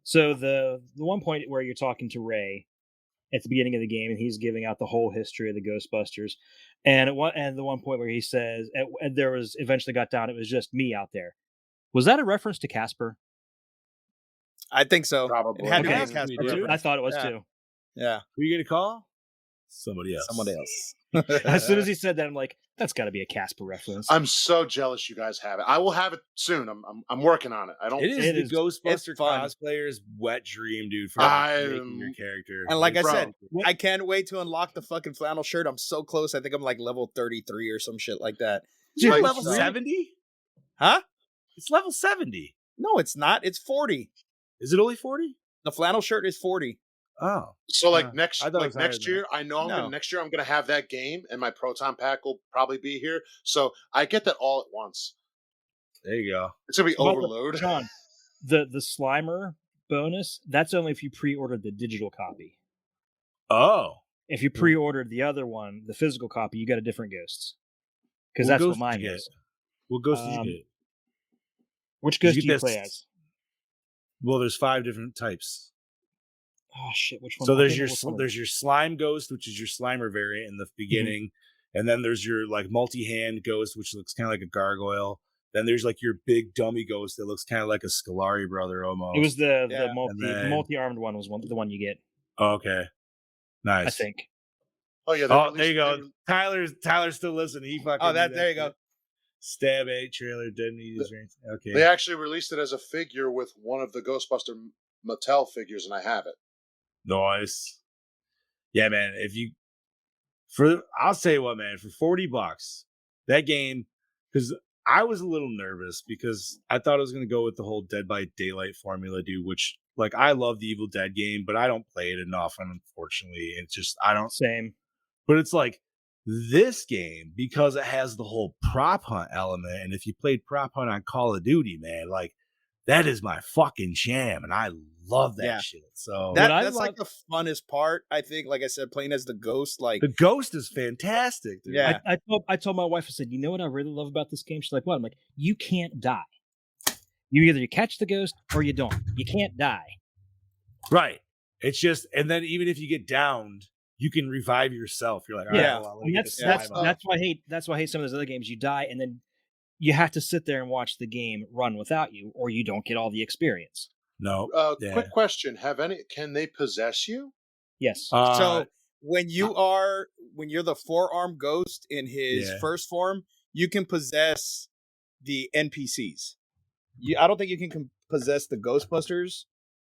so the one point where you're talking to Ray at the beginning of the game, and he's giving out the whole history of the Ghostbusters, and the one point where he says there was eventually got down, it was just me out there. Was that a reference to Casper? I think so. Probably. It had to be a Has to be, Casper dude. reference. I thought it was Yeah. too. Yeah. Who you gonna call? Somebody else. Someone else. As soon as he said that, I'm like, that's got to be a Casper reference. I'm so jealous you guys have it. I will have it soon. I'm working on it. I don't. It is It the is- Ghostbuster it's fun. cosplayer's wet dream, dude. For making your character. And like I Bro. said, I can't wait to unlock the fucking flannel shirt. I'm so close. I think I'm like level 33 or some shit like that. You're Dude, level so- 70? Huh? It's level 70. No, it's not. It's 40. Is it only 40? The flannel shirt is 40. Oh. So I next thought it was higher next than year, I know No. next year I'm gonna have that game, and my Proton pack will probably be here. So I get that all at once. There you go. It's gonna be But overload. John, the Slimer bonus, that's only if you pre-ordered the digital copy. Oh. If you pre-ordered the other one, the physical copy, you got a different Ghosts. Because What that's what ghost mine did you is. What ghost did Um, you get? Which Did Ghost you do you get play this- as? Well, there's 5 different types. Oh shit, which one? So I there's can't your remember which one. there's your slime ghost, which is your Slimer variant in the beginning, and then there's your like multi-hand ghost, which looks kind of like a gargoyle. Then there's like your big dummy ghost that looks kind of like a Scolari brother almost. It was the Yeah. the multi-armed one was the one you get, Oh, okay, nice. I think. Oh yeah. Oh, there you go. Tyler's still listening. He fucking. Oh, knew there you go. shit. Stab 8 trailer, Dead Meat. Okay. They actually released it as a figure with one of the Ghostbuster Mattel figures, and I have it. Nice. Yeah, man. I'll say what, man, for $40, that game, because I was a little nervous because I thought I was going to go with the whole Dead by Daylight formula, dude, which, like, I love the Evil Dead game, but I don't play it enough, unfortunately. It's just, I don't, Same. but it's like this game, because it has the whole prop hunt element, and if you played prop hunt on Call of Duty, man, like, that is my fucking jam, and I love that Yeah. shit. So That's like the funnest part, I think. Like I said, playing as the ghost, like the ghost is fantastic, dude. Yeah. I told my wife, I said, you know what I really love about this game? She's like, what? I'm like, you can't die. You catch the ghost or you don't. You can't die. Right. It's just, and then even if you get downed, you can revive yourself. You're like, all right, Yeah. well, I mean, that's why I hate some of those other games. You die and then you have to sit there and watch the game run without you, or you don't get all the experience. No. Yeah. Quick question: can they possess you? Yes. so when you're the 4-armed ghost in his Yeah. first form, you can possess the NPCs. I don't think you can possess the Ghostbusters,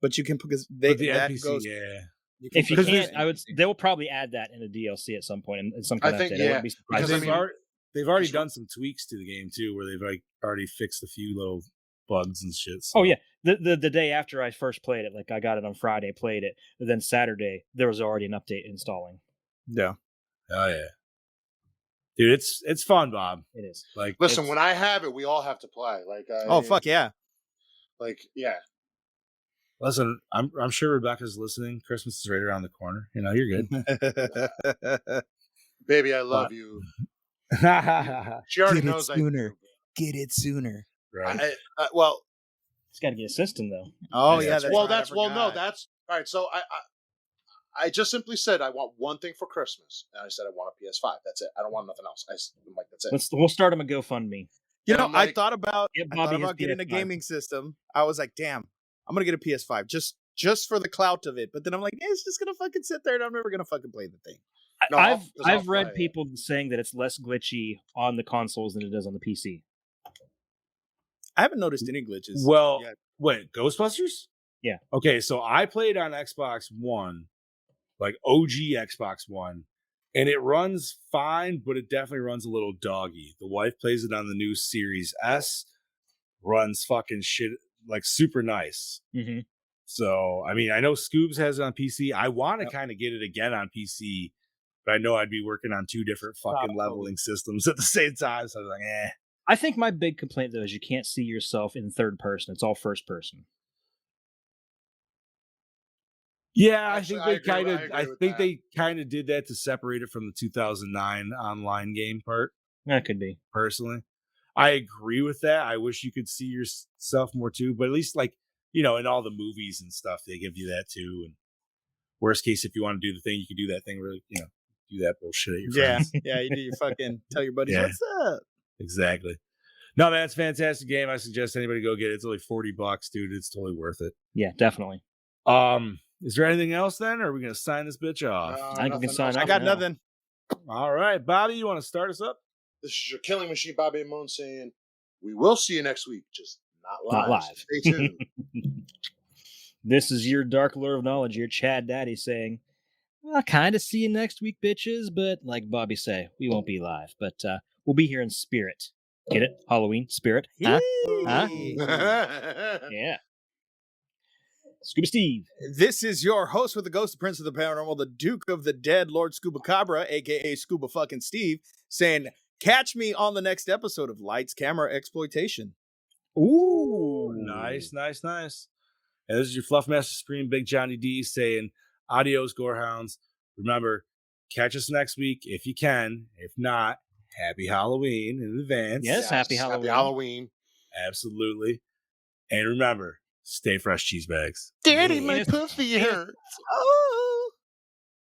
but you can because but the that NPC, ghost. yeah. If you Because can't, there's- they will probably add that in a DLC at some point, in some kind I of think, update. I wouldn't be surprised. because, I mean, They've already just- done some tweaks to the game too, where they've like already fixed a few little bugs and shit. Oh so- yeah, the day after I first played it, like I got it on Friday, played it, and then Saturday there was already an update installing. Yeah. Oh yeah. Dude, it's fun, Bob. It is. Like, Listen, it's- when I have it, we all have to play. Like, Oh fuck yeah. Like, yeah. listen, I'm sure Rebecca's listening. Christmas is right around the corner. You know, you're good. Baby, I love you. She already knows Get it sooner. Right. Well, It's got to get a system though. Oh Yeah, yeah, that's that's well, right, I that's well, no, forgot. that's all right. So I just simply said I want one thing for Christmas, and I said I want a PS5. That's it. I don't want nothing else. I'm like, that's it. We'll start him a GoFundMe. You And know, I'm like, I thought about Give Bobby his getting a PS5. gaming system. I was like, damn, I'm gonna get a PS5 just for the clout of it. But then I'm like, it's just gonna fucking sit there, and I'm never gonna fucking play the thing. No, I've 'cause I'll I've read play it. people saying that it's less glitchy on the consoles than it is on the PC. I haven't noticed any glitches. Well, yet. wait, Ghostbusters? Yeah. Okay, so I played on Xbox One, like OG Xbox One, and it runs fine, but it definitely runs a little doggy. The wife plays it on the new Series S, runs fucking shit like super nice. Mm-hmm. So, I mean, I know Scoobs has it on PC. I want to kind of get it again on PC, but I know I'd be working on two different fucking leveling systems at the same time. So I was like, eh. I think my big complaint though is you can't see yourself in third person. It's all first person. Yeah, Actually, I think I agree with they kind of did that to separate it from the 2009 online game part. That could be. Personally, I agree with that. I wish you could see yourself more too, but at least like, you know, in all the movies and stuff, they give you that too. And worst case, if you want to do the thing, you can do that thing. Really, you know, do that bullshit at your friends. Yeah, you do your fucking tell your buddies Yeah. what's up. Exactly. No, man, it's a fantastic game. I suggest anybody go get it. It's only $40, dude. It's totally worth it. Yeah, definitely. Is there anything else then, or are we gonna sign this bitch off? I think we can sign I off got now. nothing. All right, Bobby, you want to start us up? This is your killing machine, Bobby and Moan, saying we will see you next week, just not live. Not live. Stay tuned. This is your Dark Lure of Knowledge, your Chad Daddy saying, I'll kind of see you next week, bitches, but like Bobby say, we won't be live, but we'll be here in spirit. Get it? Halloween spirit? Huh? Huh? Yeah. Scuba Steve. This is your host with the Ghost, the Prince of the Paranormal, the Duke of the Dead, Lord Scuba Cabra, aka Scuba fucking Steve, saying, catch me on the next episode of Lights, Camera, Exploitation. Ooh. Nice. And this is your Fluff Master Supreme, Big Johnny D, saying, adios, Gorehounds. Remember, catch us next week if you can. If not, happy Halloween in advance. Yes, happy Halloween. Happy Halloween. Absolutely. And remember, stay fresh, cheese bags. Daddy, my pussy hurts. Oh!